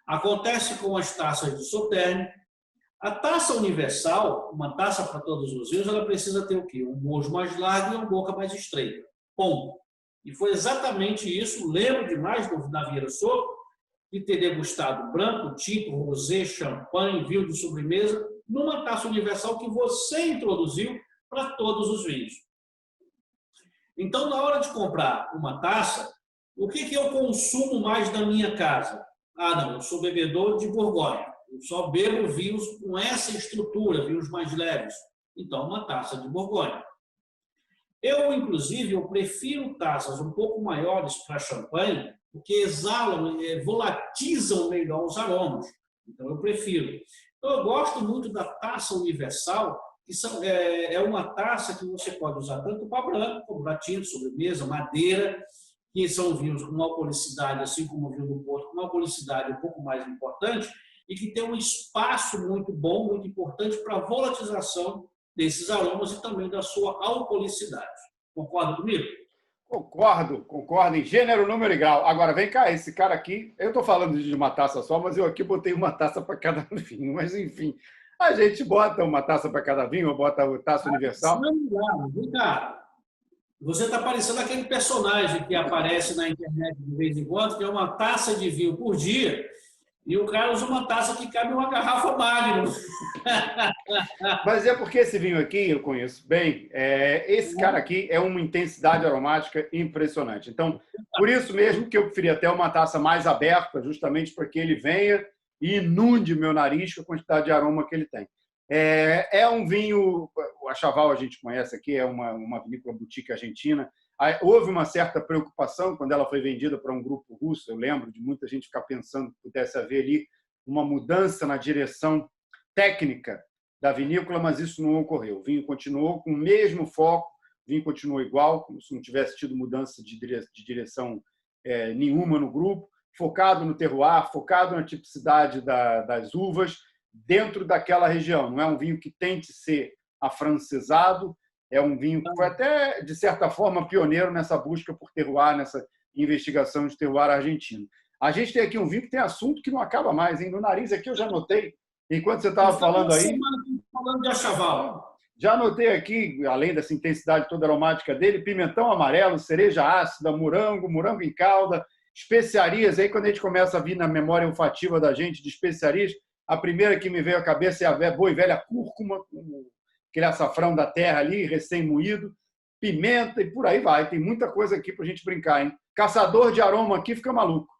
acontece com as taças de Sauternes. A taça universal, uma taça para todos os vinhos, ela precisa ter o quê? Um bojo mais largo e uma boca mais estreita. Ponto. E foi exatamente isso. Lembro demais da Vieira Soto de ter degustado branco, tinto, rosé, champanhe, vinho de sobremesa, numa taça universal que você introduziu para todos os vinhos. Então, na hora de comprar uma taça, o que eu consumo mais na minha casa? Ah, não, eu sou bebedor de Borgonha. Eu só bebo vinhos com essa estrutura, vinhos mais leves. Então, uma taça de Borgonha. Inclusive, eu prefiro taças um pouco maiores para champanhe, porque exalam, volatizam melhor os aromas. Então, eu prefiro. Então, eu gosto muito da taça universal, que é uma taça que você pode usar tanto para branco, como para tinto, sobremesa, madeira, que são vinhos com uma alcoolicidade, assim como o vinho do Porto, com uma alcoolicidade um pouco mais importante, e que tem um espaço muito bom, muito importante para a volatização desses aromas e também da sua alcoolicidade. Concorda comigo? Concordo em gênero, número e grau. Agora, vem cá, esse cara aqui, eu estou falando de uma taça só, mas eu aqui botei uma taça para cada vinho. Mas, enfim, a gente bota uma taça para cada vinho, ou bota a taça universal. Não, vem cá. Você está parecendo aquele personagem que aparece na internet de vez em quando, que é uma taça de vinho por dia, e o cara usa uma taça que cabe uma garrafa Magnum. Mas é porque esse vinho aqui, eu conheço bem, esse cara aqui é uma intensidade aromática impressionante. Então, por isso mesmo que eu preferi até uma taça mais aberta, justamente para que ele venha e inunde meu nariz com a quantidade de aroma que ele tem. É um vinho, o Achaval a gente conhece aqui, é uma vinícola boutique argentina. Houve uma certa preocupação quando ela foi vendida para um grupo russo, eu lembro de muita gente ficar pensando que pudesse haver ali uma mudança na direção técnica da vinícola, mas isso não ocorreu. O vinho continuou com o mesmo foco, o vinho continuou igual, como se não tivesse tido mudança de direção nenhuma no grupo, focado no terroir, focado na tipicidade das uvas dentro daquela região. Não é um vinho que tente ser afrancesado, é um vinho que foi até, de certa forma, pioneiro nessa busca por terroir, nessa investigação de terroir argentino. A gente tem aqui um vinho que tem assunto que não acaba mais, hein? No nariz aqui eu já notei, enquanto você estava falando aí... Falando de Achaval. Já anotei aqui, além dessa intensidade toda aromática dele, pimentão amarelo, cereja ácida, morango em calda, especiarias. Aí, quando a gente começa a vir na memória olfativa da gente de especiarias, a primeira que me veio à cabeça é a boa e velha cúrcuma, aquele açafrão da terra ali, recém-moído, pimenta e por aí vai. Tem muita coisa aqui para a gente brincar, hein? Caçador de aroma aqui fica maluco.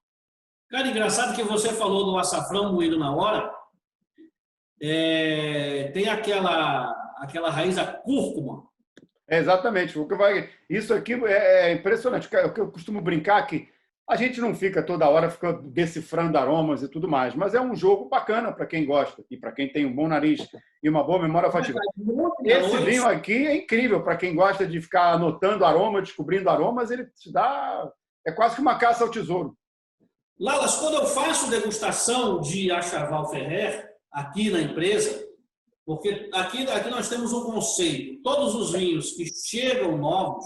Cara, engraçado que você falou do açafrão moído na hora. Tem aquela raiz, a cúrcuma. Exatamente. Isso aqui é impressionante. O que eu costumo brincar que a gente não fica toda hora decifrando aromas e tudo mais, mas é um jogo bacana para quem gosta e para quem tem um bom nariz e uma boa memória olfativa. Esse vinho aqui é incrível para quem gosta de ficar anotando aroma, descobrindo aromas, ele te dá... É quase que uma caça ao tesouro. Lalas, quando eu faço degustação de Achaval Ferrer aqui na empresa, porque aqui nós temos um conceito, todos os vinhos que chegam novos,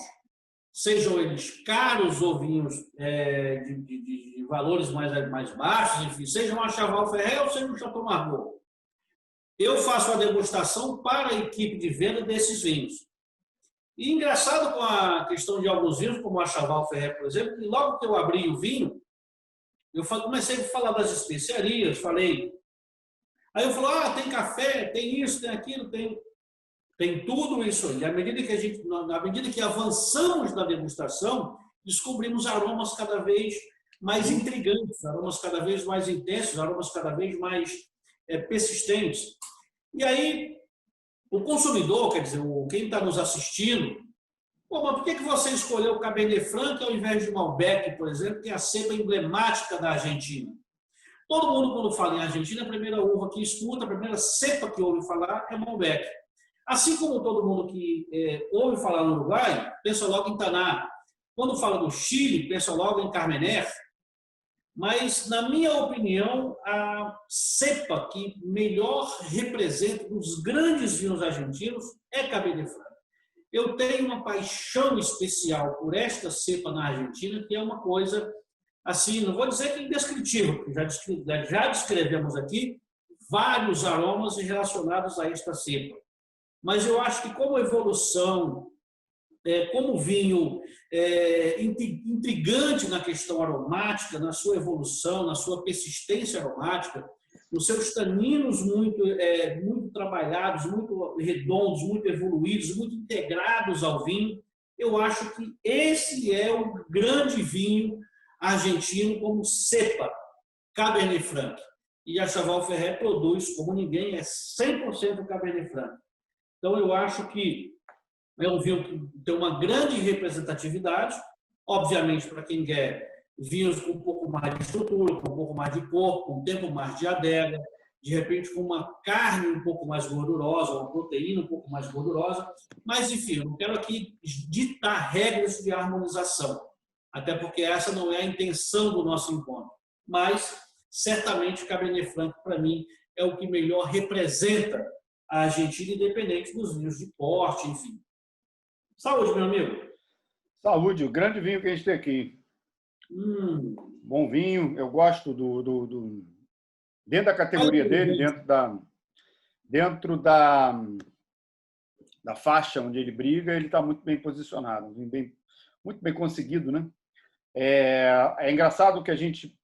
sejam eles caros ou vinhos de valores mais baixos, enfim, seja um Achaval Ferrer ou seja um Chateau Margaux. Eu faço a degustação para a equipe de venda desses vinhos. E engraçado com a questão de alguns vinhos, como o Achaval Ferrer, por exemplo, que logo que eu abri o vinho, eu comecei a falar das especiarias, falei... Aí eu falo, tem café, tem isso, tem aquilo, tem Tem tudo isso aí. Na medida que avançamos na degustação, descobrimos aromas cada vez mais intrigantes, aromas cada vez mais intensos, aromas cada vez mais persistentes. E aí, o consumidor, quer dizer, quem está nos assistindo, pô, mas por que você escolheu o Cabernet Franc ao invés de Malbec, por exemplo, que é a cepa emblemática da Argentina? Todo mundo, quando fala em Argentina, a primeira uva que escuta, a primeira cepa que ouve falar é Malbec. Assim como todo mundo que ouve falar no Uruguai, pensa logo em Taná. Quando fala do Chile, pensa logo em Carmener. Mas, na minha opinião, a cepa que melhor representa os grandes vinhos argentinos é Cabernet Franc. Eu tenho uma paixão especial por esta cepa na Argentina, que é uma coisa, assim, não vou dizer que é indescritível, porque já descrevemos aqui vários aromas relacionados a esta cepa. Mas eu acho que como evolução, como vinho intrigante na questão aromática, na sua evolução, na sua persistência aromática, nos seus taninos muito trabalhados, muito redondos, muito evoluídos, muito integrados ao vinho, eu acho que esse é o grande vinho argentino como cepa, Cabernet Franc. E a Chaval Ferret produz como ninguém, é 100% Cabernet Franc. Então, eu acho que é um vinho que tem uma grande representatividade, obviamente, para quem quer vinhos com um pouco mais de estrutura, com um pouco mais de corpo, com um tempo mais de adega, de repente com uma carne um pouco mais gordurosa, uma proteína um pouco mais gordurosa. Mas, enfim, eu não quero aqui ditar regras de harmonização, até porque essa não é a intenção do nosso encontro. Mas, certamente, Cabernet Franc, para mim, é o que melhor representa a Argentina, independente dos vinhos de porte, enfim. Saúde, meu amigo. Saúde, o grande vinho que a gente tem aqui. Bom vinho, eu gosto dentro da categoria dele, dentro da faixa onde ele briga, ele está muito bem posicionado, muito bem conseguido, né? É engraçado que a gente,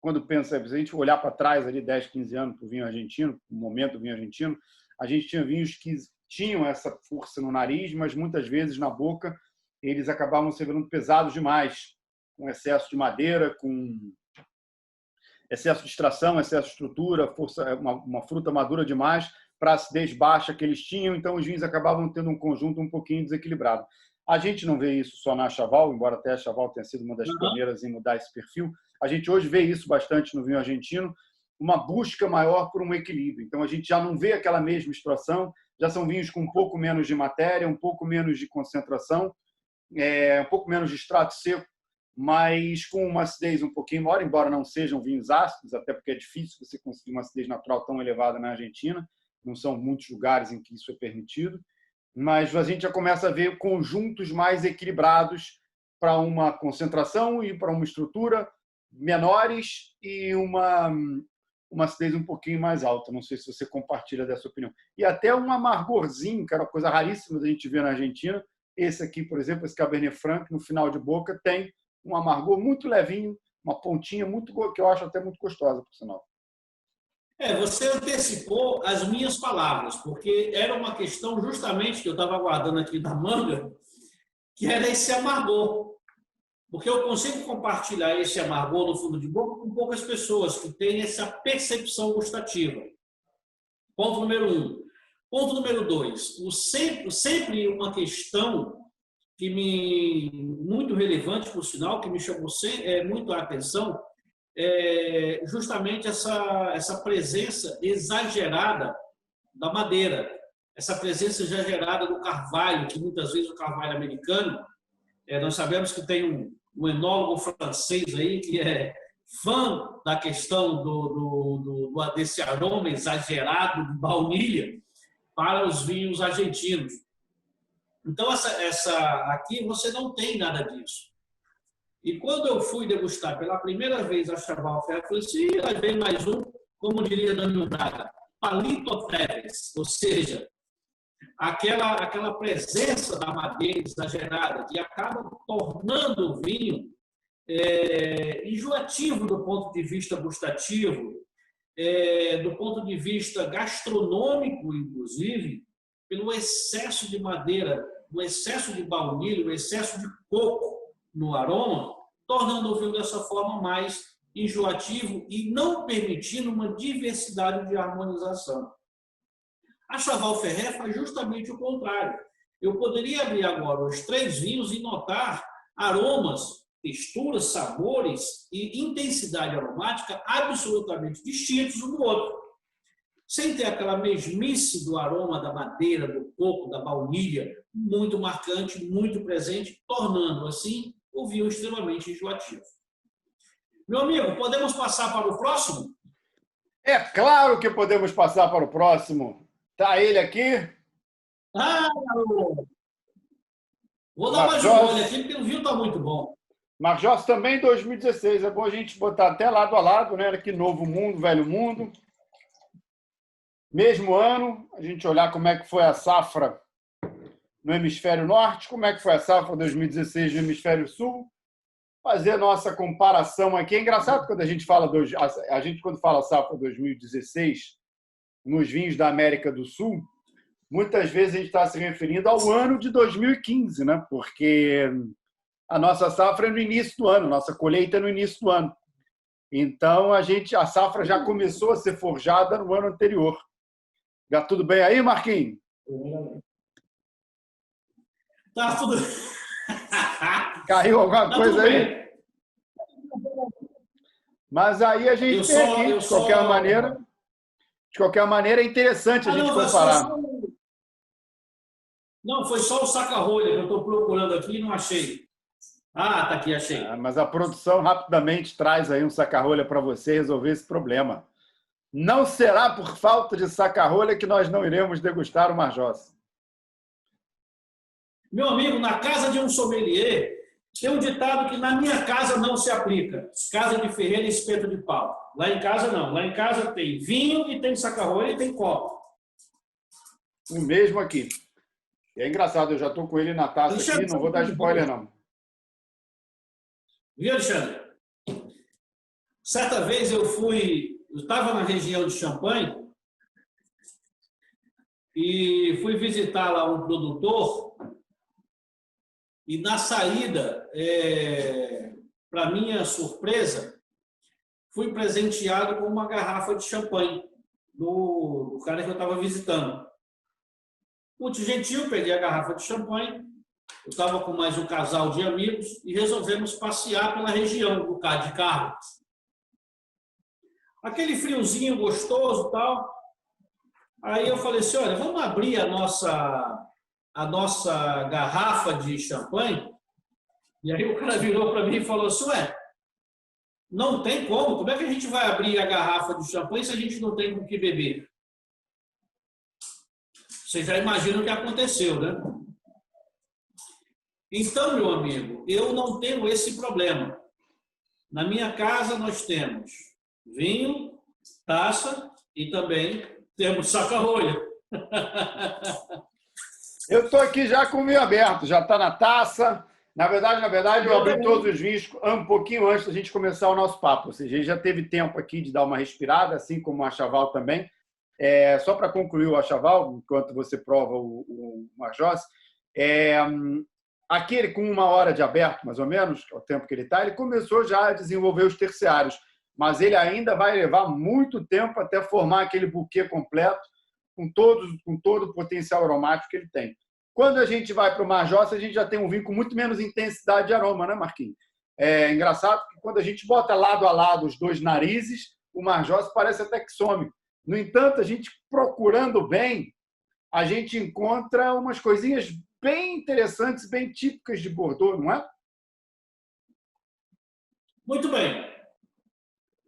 quando pensa, se a gente olhar para trás ali 10, 15 anos para o vinho argentino, no momento do vinho argentino, a gente tinha vinhos que tinham essa força no nariz, mas muitas vezes na boca eles acabavam se virando pesados demais, com excesso de madeira, com excesso de extração, excesso de estrutura, uma fruta madura demais para a acidez baixa que eles tinham, então os vinhos acabavam tendo um conjunto um pouquinho desequilibrado. A gente não vê isso só na Chaval, embora até a Chaval tenha sido uma das pioneiras em mudar esse perfil. A gente hoje vê isso bastante no vinho argentino, uma busca maior por um equilíbrio. Então, a gente já não vê aquela mesma extração, já são vinhos com um pouco menos de matéria, um pouco menos de concentração, um pouco menos de extrato seco, mas com uma acidez um pouquinho maior, embora não sejam vinhos ácidos, até porque é difícil você conseguir uma acidez natural tão elevada na Argentina, não são muitos lugares em que isso é permitido, mas a gente já começa a ver conjuntos mais equilibrados para uma concentração e para uma estrutura menores e uma acidez um pouquinho mais alta. Não sei se você compartilha dessa opinião. E até um amargorzinho, que era uma coisa raríssima da gente ver na Argentina. Esse aqui, por exemplo, esse Cabernet Franc, no final de boca, tem um amargor muito levinho, uma pontinha muito que eu acho até muito gostosa, por sinal. Você antecipou as minhas palavras, porque era uma questão justamente que eu estava aguardando aqui na manga, que era esse amargor. Porque eu consigo compartilhar esse amargor no fundo de boca com poucas pessoas que têm essa percepção gustativa. Ponto número 1. Ponto número 2. Sempre uma questão muito relevante, por sinal, que me chamou muito a atenção, justamente essa presença exagerada da madeira, essa presença exagerada do carvalho, que muitas vezes o carvalho americano, nós sabemos que tem um enólogo francês aí que é fã da questão desse aroma exagerado de baunilha para os vinhos argentinos. Então, aqui você não tem nada disso. E quando eu fui degustar pela primeira vez a Chaval Ferret, eu falei assim, aí vem mais um, como diria Daniel Braga, palito Pérez, ou seja, aquela presença da madeira exagerada que acaba tornando o vinho enjoativo do ponto de vista gustativo, do ponto de vista gastronômico, inclusive, pelo excesso de madeira, o excesso de baunilha, o excesso de coco no aroma, tornando o vinho dessa forma mais enjoativo e não permitindo uma diversidade de harmonização. A Chaval Ferret faz justamente o contrário. Eu poderia abrir agora os 3 vinhos e notar aromas, texturas, sabores e intensidade aromática absolutamente distintos um do outro, sem ter aquela mesmice do aroma da madeira, do coco, da baunilha, muito marcante, muito presente, tornando, assim, o vinho extremamente enjoativo. Meu amigo, podemos passar para o próximo? É claro que podemos passar para o próximo. Está ele aqui. Ah, garoto! Vou dar mais um olho aqui, porque o vinho está muito bom. Marjós também 2016. É bom a gente botar até lado a lado, né? Que novo mundo, velho mundo. Mesmo ano, a gente olhar como é que foi a safra no hemisfério norte, como é que foi a safra 2016 no hemisfério sul. Fazer a nossa comparação aqui. É engraçado quando a gente fala quando fala safra 2016 nos vinhos da América do Sul, muitas vezes a gente está se referindo ao ano de 2015, né? Porque a nossa safra é no início do ano, nossa colheita é no início do ano. Então a safra já começou a ser forjada no ano anterior. Já tudo bem aí, Marquinhos? Tá tudo. Caiu alguma coisa aí? Mas aí a gente tem aqui, de qualquer maneira, é interessante a gente comparar. Não, foi só o saca-rolha que eu estou procurando aqui e não achei. Ah, tá aqui, achei. Mas a produção rapidamente traz aí um saca-rolha para você resolver esse problema. Não será por falta de saca-rolha que nós não iremos degustar o Marjós. Meu amigo, na casa de um sommelier, tem um ditado que na minha casa não se aplica. Casa de ferreiro e espeto de pau. Lá em casa não. Lá em casa tem vinho e tem saca-rolha e tem copo. O mesmo aqui. É engraçado, eu já estou com ele na taça Alexandre, aqui, não vou dar spoiler, não. Viu, Alexandre? Certa vez eu estava na região de Champagne e fui visitar lá um produtor e na saída, para minha surpresa, fui presenteado com uma garrafa de champanhe do cara que eu estava visitando. Muito gentil, peguei a garrafa de champanhe, eu estava com mais um casal de amigos e resolvemos passear pela região do Cabo de Carlos. Aquele friozinho gostoso e tal. Aí eu falei assim, olha, vamos abrir a nossa garrafa de champanhe? E aí o cara virou para mim e falou assim, ué, não tem como é que a gente vai abrir a garrafa de champanhe se a gente não tem com o que beber? Você já imagina o que aconteceu, né? Então, meu amigo, eu não tenho esse problema. Na minha casa nós temos vinho, taça e também temos saca-rolha. Eu estou aqui já com o vinho aberto, já está na taça. Na verdade, eu abri todos os vinhos um pouquinho antes da gente começar o nosso papo. Ou seja, a gente já teve tempo aqui de dar uma respirada, assim como a Chaval também. Só para concluir o Achaval, enquanto você prova o Marjós, aquele com 1 hora de aberto, mais ou menos, que é o tempo que ele está, ele começou já a desenvolver os terciários, mas ele ainda vai levar muito tempo até formar aquele buquê completo com todo o potencial aromático que ele tem. Quando a gente vai para o Marjós, a gente já tem um vinho com muito menos intensidade de aroma, né, Marquinhos? É engraçado que quando a gente bota lado a lado os dois narizes, o Marjós parece até que some. No entanto, a gente procurando bem, a gente encontra umas coisinhas bem interessantes, bem típicas de Bordeaux, não é? Muito bem.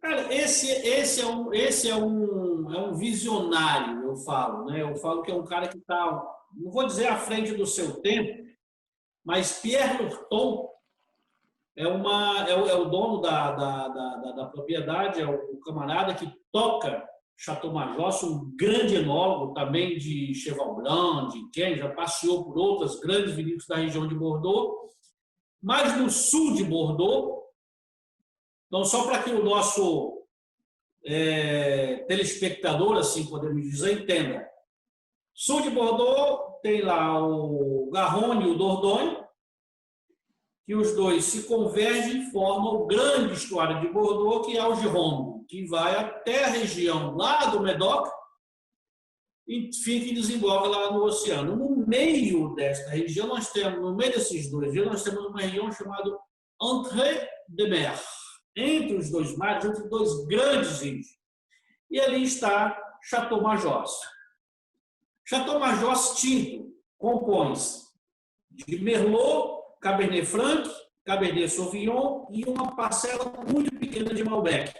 Cara, esse é um visionário, eu falo, né? Eu falo que é um cara que está, não vou dizer à frente do seu tempo, mas Pierre Lurton é o dono da propriedade, é o camarada que toca Chateau Marjós, um grande enólogo também de Cheval Blanc, de Quem, já passeou por outras grandes vinícolas da região de Bordeaux, mas no sul de Bordeaux. Então, só para que o nosso telespectador, assim podemos dizer, entenda. Sul de Bordeaux tem lá o Garonne e o Dordogne, que os dois se convergem e formam o grande estuário de Bordeaux, que é o Gironde, que vai até a região lá do Médoc e fica e desemboca lá no oceano. No meio desta região, no meio desses dois rios, nós temos uma região chamada Entrée de Mer, entre os dois mares, entre dois grandes rios. E ali está Château-Majors. Château-Majors tinto compõe-se de Merlot, Cabernet Franc, Cabernet Sauvignon e uma parcela muito pequena de Malbec.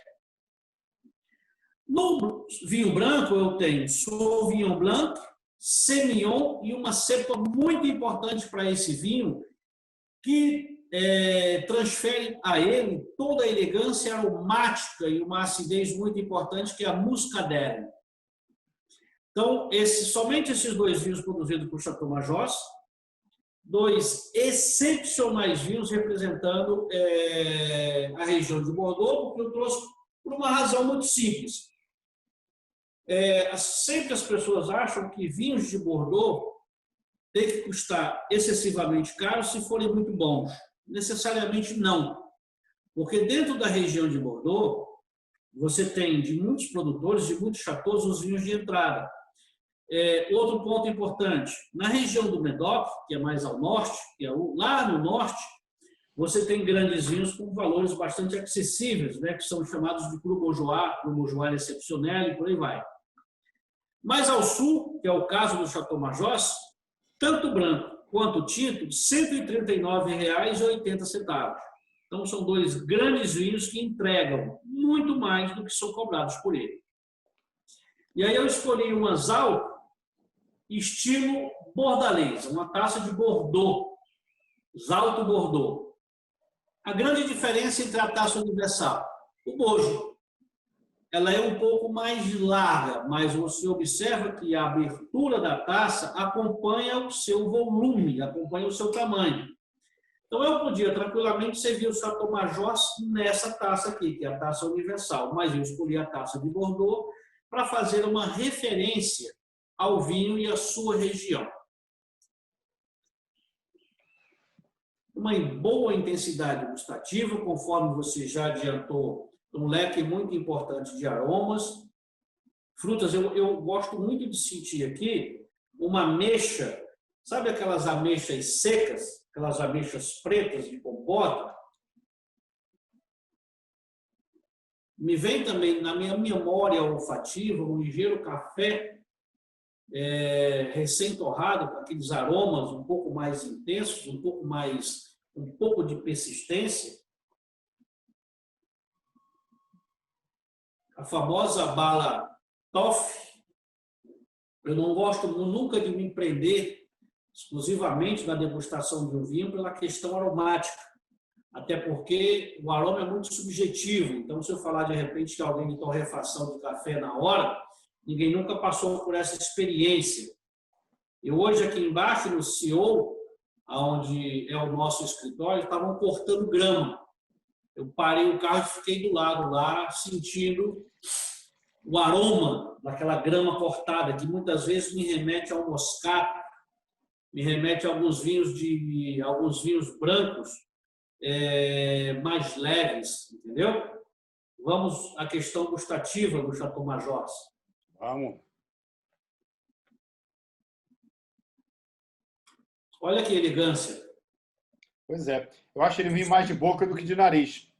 No vinho branco eu tenho Sauvignon Blanc, Semillon e uma cepa muito importante para esse vinho que transfere a ele toda a elegância aromática e uma acidez muito importante que é a Muscadelle. Então, somente esses dois vinhos produzidos por Château-Majors, dois excepcionais vinhos representando a região de Bordeaux, porque eu trouxe por uma razão muito simples. Sempre as pessoas acham que vinhos de Bordeaux têm que custar excessivamente caro se forem muito bons. Necessariamente não. Porque dentro da região de Bordeaux, você tem de muitos produtores, de muitos chateaus, os vinhos de entrada. Outro ponto importante, na região do Médoc, que é mais ao norte, que é lá no norte, você tem grandes vinhos com valores bastante acessíveis, né, que são chamados de Cru Bourgeois Exceptionnel e por aí vai. Mais ao sul, que é o caso do Château-Majors, tanto branco quanto tinto, R$ 139,80. Então, são dois grandes vinhos que entregam muito mais do que são cobrados por ele. E aí eu escolhi um Anzal estilo bordalês, uma taça de Bordeaux, Alto Bordeaux. A grande diferença entre a taça universal, o bojo. Ela é um pouco mais larga, mas você observa que a abertura da taça acompanha o seu volume, acompanha o seu tamanho. Então, eu podia tranquilamente servir o Château-Majors nessa taça aqui, que é a taça universal, mas eu escolhi a taça de Bordeaux para fazer uma referência ao vinho e à sua região. Uma boa intensidade gustativa, conforme você já adiantou, um leque muito importante de aromas. Frutas, eu gosto muito de sentir aqui uma ameixa, sabe aquelas ameixas secas, aquelas ameixas pretas de compota? Me vem também na minha memória olfativa um ligeiro café recém-torrado, com aqueles aromas um pouco mais intensos, um pouco de persistência. A famosa bala Toff. Eu não gosto nunca de me prender exclusivamente na degustação de um vinho pela questão aromática. Até porque o aroma é muito subjetivo. Então, se eu falar de repente que alguém de torrefação de café na hora, ninguém nunca passou por essa experiência. Eu hoje aqui embaixo no CEO, onde é o nosso escritório, estavam cortando grama. Eu parei o carro e fiquei do lado lá, sentindo o aroma daquela grama cortada, que muitas vezes me remete ao moscato, me remete a alguns vinhos brancos mais leves, entendeu? Vamos à questão gustativa do Château-Majors. Vamos. Olha que elegância. Pois é. Eu acho ele vinho mais de boca do que de nariz.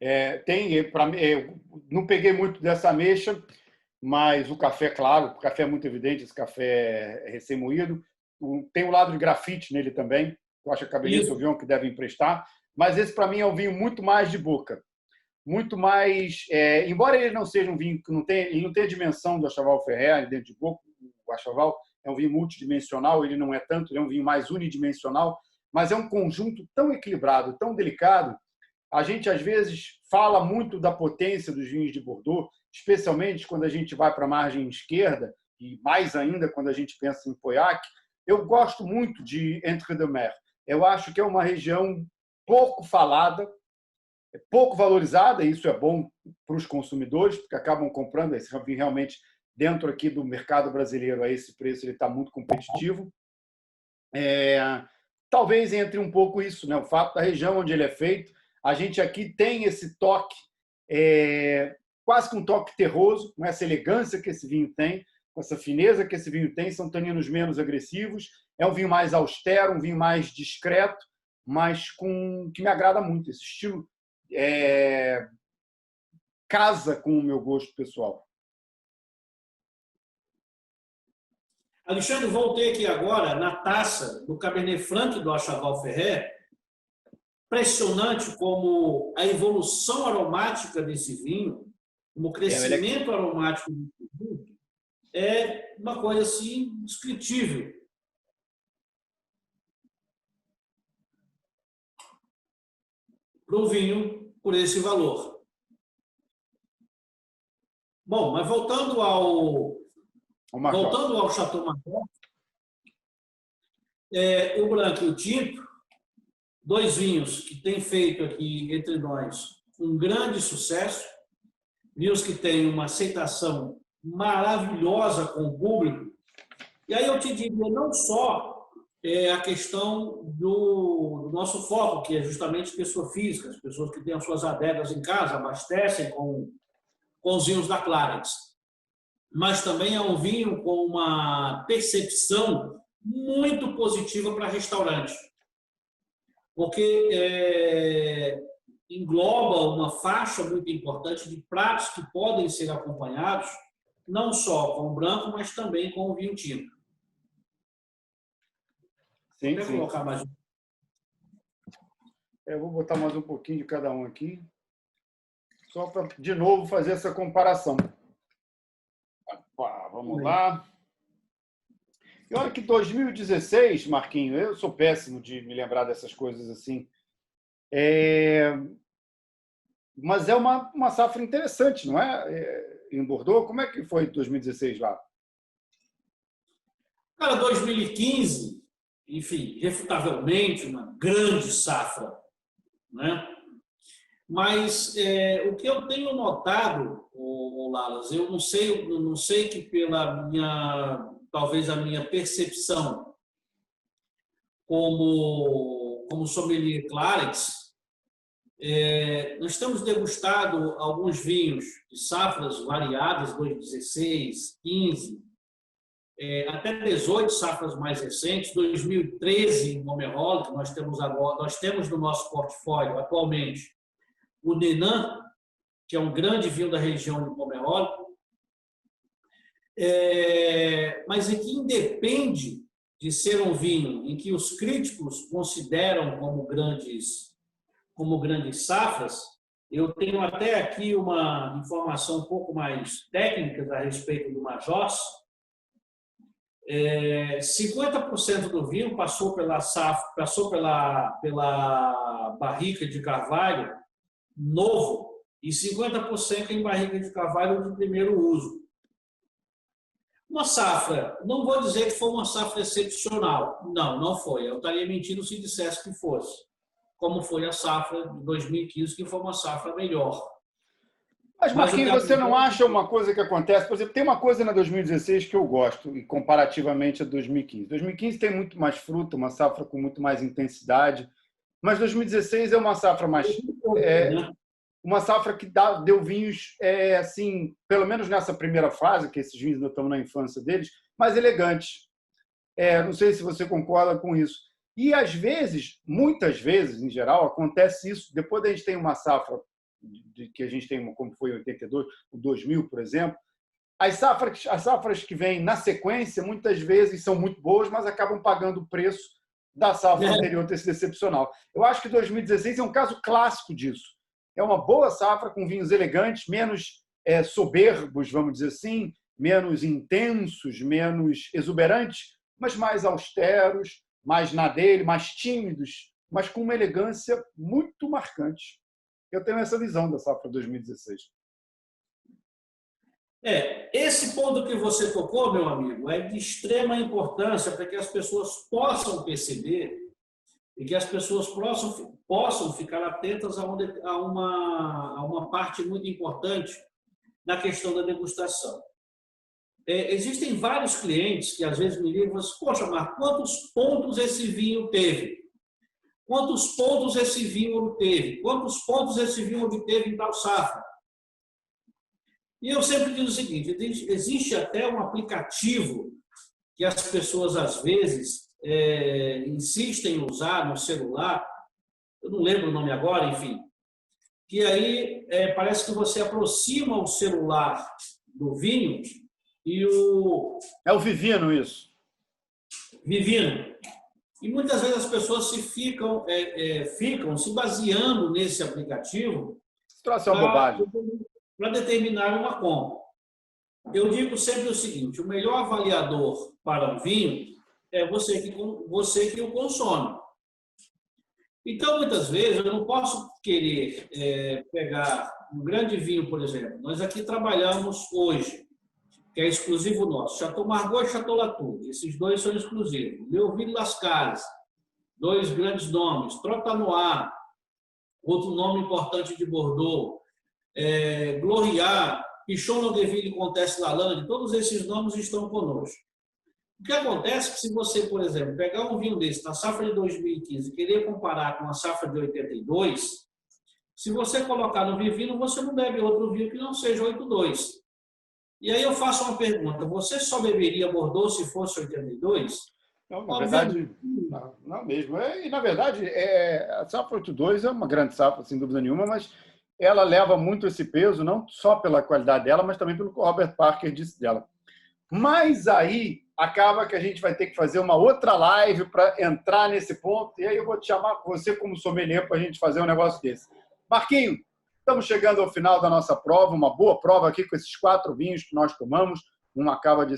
Eu não peguei muito dessa ameixa, mas o café, claro, o café é muito evidente, esse café é recém-moído. Tem um lado de grafite nele também, eu acho que a Cabernet Sauvignon que deve emprestar, mas esse para mim é um vinho muito mais de boca. Muito mais, embora ele não seja um vinho que ele não tem a dimensão do Achaval Ferrer dentro de boca, o Achaval é um vinho multidimensional, ele não é tanto, ele é um vinho mais unidimensional, mas é um conjunto tão equilibrado, tão delicado. A gente às vezes fala muito da potência dos vinhos de Bordeaux, especialmente quando a gente vai para a margem esquerda e mais ainda quando a gente pensa em Pauillac. Eu gosto muito de Entrée-de-Mer. Eu acho que é uma região pouco falada, pouco valorizada, e isso é bom para os consumidores, porque acabam comprando esse vinho realmente dentro aqui do mercado brasileiro, a esse preço, ele está muito competitivo. Talvez entre um pouco isso, né? O fato da região onde ele é feito. A gente aqui tem esse toque, quase que um toque terroso, com essa elegância que esse vinho tem, com essa fineza que esse vinho tem, são taninos menos agressivos. É um vinho mais austero, um vinho mais discreto, mas que me agrada muito. Esse estilo casa com o meu gosto pessoal. Alexandre, voltei aqui agora na taça do Cabernet Franc do Chaval Ferret. Impressionante como a evolução aromática desse vinho, como o crescimento aromático desse vinho, é uma coisa assim indescritível. Para um vinho por esse valor. Bom, mas voltando ao Chateau Margaux, o branco e o tinto, dois vinhos que têm feito aqui entre nós um grande sucesso, vinhos que têm uma aceitação maravilhosa com o público. E aí eu te diria não só a questão do nosso foco, que é justamente pessoa física, as pessoas que têm as suas adegas em casa, abastecem com os vinhos da Clarence, mas também é um vinho com uma percepção muito positiva para restaurante, porque engloba uma faixa muito importante de pratos que podem ser acompanhados não só com o branco, mas também com o vinho tinto. Sim, Vou colocar mais um. Eu vou botar mais um pouquinho de cada um aqui, só para, de novo, fazer essa comparação. Opa, vamos lá. E olha que 2016, Marquinho, eu sou péssimo de me lembrar dessas coisas assim. Mas é uma safra interessante, não é? Em Bordeaux, como é que foi 2016 lá? Cara, 2015, enfim, refutavelmente, uma grande safra, né? Mas o que eu tenho notado, Lalas, eu não sei que talvez a minha percepção como sommelier Clarence, nós temos degustado alguns vinhos de safras variadas, 2016, 15, até 18 safras mais recentes, 2013 em Pomerol, que nós temos no nosso portfólio atualmente o Nenan, que é um grande vinho da região de Pomerol, mas em que independe de ser um vinho em que os críticos consideram como grandes safras. Eu tenho até aqui uma informação um pouco mais técnica a respeito do Majós. 50% do vinho passou pela barrica de carvalho novo e 50% em barrica de carvalho de primeiro uso. Uma safra, não vou dizer que foi uma safra excepcional. Não foi. Eu estaria mentindo se dissesse que fosse. Como foi a safra de 2015, que foi uma safra melhor. Mas, Marquinhos, você não acha uma coisa que acontece? Por exemplo, tem uma coisa na 2016 que eu gosto, e comparativamente a 2015. 2015 tem muito mais fruta, uma safra com muito mais intensidade, mas 2016 é uma safra mais... uma safra que deu vinhos, assim, pelo menos nessa primeira fase, que esses vinhos ainda estão na infância deles, mais elegantes. Não sei se você concorda com isso. E, às vezes, muitas vezes, em geral, acontece isso. Depois da gente tem uma safra que a gente tem, como foi em 82, o 2000, por exemplo, as safras que vêm na sequência, muitas vezes são muito boas, mas acabam pagando o preço da safra anterior ter sido excepcional. Eu acho que 2016 é um caso clássico disso. É uma boa safra com vinhos elegantes, menos soberbos, vamos dizer assim, menos intensos, menos exuberantes, mas mais austeros, mais na dele, mais tímidos, mas com uma elegância muito marcante. Eu tenho essa visão da safra 2016. Esse ponto que você tocou, meu amigo, é de extrema importância para que as pessoas possam perceber e que as pessoas possam ficar atentas a uma parte muito importante na questão da degustação. existem vários clientes que às vezes me ligam e falam assim, poxa, Marco, quantos pontos esse vinho teve? Quantos pontos esse vinho obteve? Quantos pontos esse vinho obteve em tal safra? E eu sempre digo o seguinte, existe até um aplicativo que as pessoas, às vezes, insistem em usar no celular, eu não lembro o nome agora, enfim, que aí parece que você aproxima o celular do vinho e o... É o Vivino, isso. Vivino. E muitas vezes as pessoas ficam se baseando nesse aplicativo para determinar uma compra. Eu digo sempre o seguinte, o melhor avaliador para um vinho é você que o consome. Então, muitas vezes, eu não posso querer pegar um grande vinho, por exemplo. Nós aqui trabalhamos hoje, que é exclusivo nosso, Chateau Margaux e Chateau Latour. Esses dois são exclusivos. Leoville Lascales, dois grandes nomes. Trota Noir, outro nome importante de Bordeaux. Gloriat, Pichon Longueville e Comtesse Lalande, todos esses nomes estão conosco. O que acontece é que se você, por exemplo, pegar um vinho desse na safra de 2015 e querer comparar com a safra de 82, se você colocar no Vivino, você não bebe outro vinho que não seja 82. E aí eu faço uma pergunta, você só beberia Bordeaux se fosse 82? Não, na verdade, não mesmo. E, na verdade, a safra 82 é uma grande safra, sem dúvida nenhuma, mas ela leva muito esse peso, não só pela qualidade dela, mas também pelo que o Robert Parker disse dela. Mas aí acaba que a gente vai ter que fazer uma outra live para entrar nesse ponto, e aí eu vou te chamar você como sommelier para a gente fazer um negócio desse. Marquinho, estamos chegando ao final da nossa prova, uma boa prova aqui com esses 4 vinhos que nós tomamos, um cava de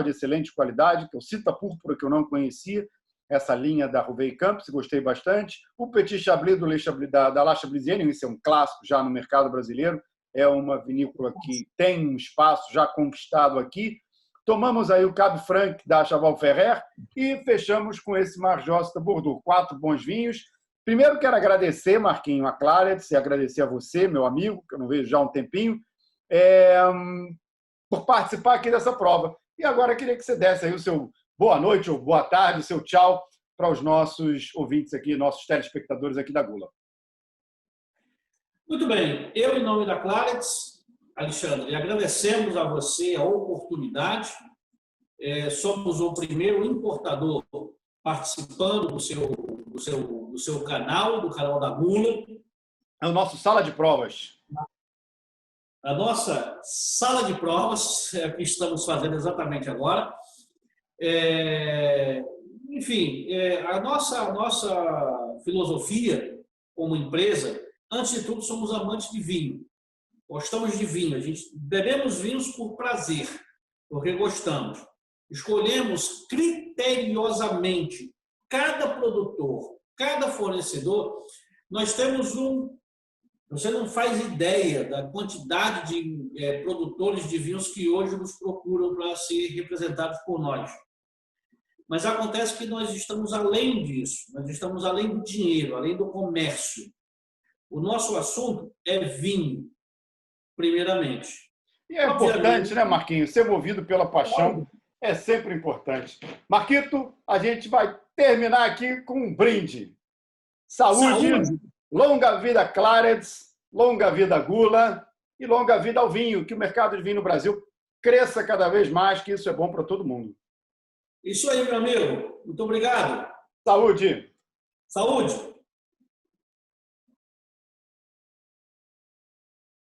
excelente qualidade, que é o Cita Púrpura, que eu não conhecia, essa linha da Rouveie Campos, gostei bastante. O Petit Chablis da La Chablisienne, esse é um clássico já no mercado brasileiro, é uma vinícola que tem um espaço já conquistado aqui. Tomamos aí o Cab Franc da Chaval Ferrer e fechamos com esse Marjosse da Bordeaux. 4 bons vinhos. Primeiro quero agradecer, Marquinho, a Clarets, e agradecer a você, meu amigo, que eu não vejo já há um tempinho, por participar aqui dessa prova. E agora eu queria que você desse aí o seu boa noite ou boa tarde, o seu tchau para os nossos ouvintes aqui, nossos telespectadores aqui da Gula. Muito bem. Eu, em nome da Clarets, Alexandre, agradecemos a você a oportunidade. Somos o primeiro importador participando do seu canal, do canal da Gula. É o nosso sala de provas. A nossa sala de provas, que estamos fazendo exatamente agora. Enfim, a nossa filosofia como empresa, antes de tudo, somos amantes de vinho. Gostamos de vinho. A gente bebemos vinhos por prazer, porque gostamos. Escolhemos criteriosamente cada produtor, cada fornecedor. Nós temos Você não faz ideia da quantidade de produtores de vinhos que hoje nos procuram para ser representados por nós. Mas acontece que nós estamos além disso, nós estamos além do dinheiro, além do comércio. O nosso assunto é vinho, primeiramente. E é importante, né, Marquinhos? Ser movido pela paixão é sempre importante. Marquito, a gente vai terminar aqui com um brinde. Saúde. Longa vida Clarets, longa vida Gula e longa vida ao vinho, que o mercado de vinho no Brasil cresça cada vez mais, que isso é bom para todo mundo. Isso aí, meu amigo. Muito obrigado. Saúde. Saúde.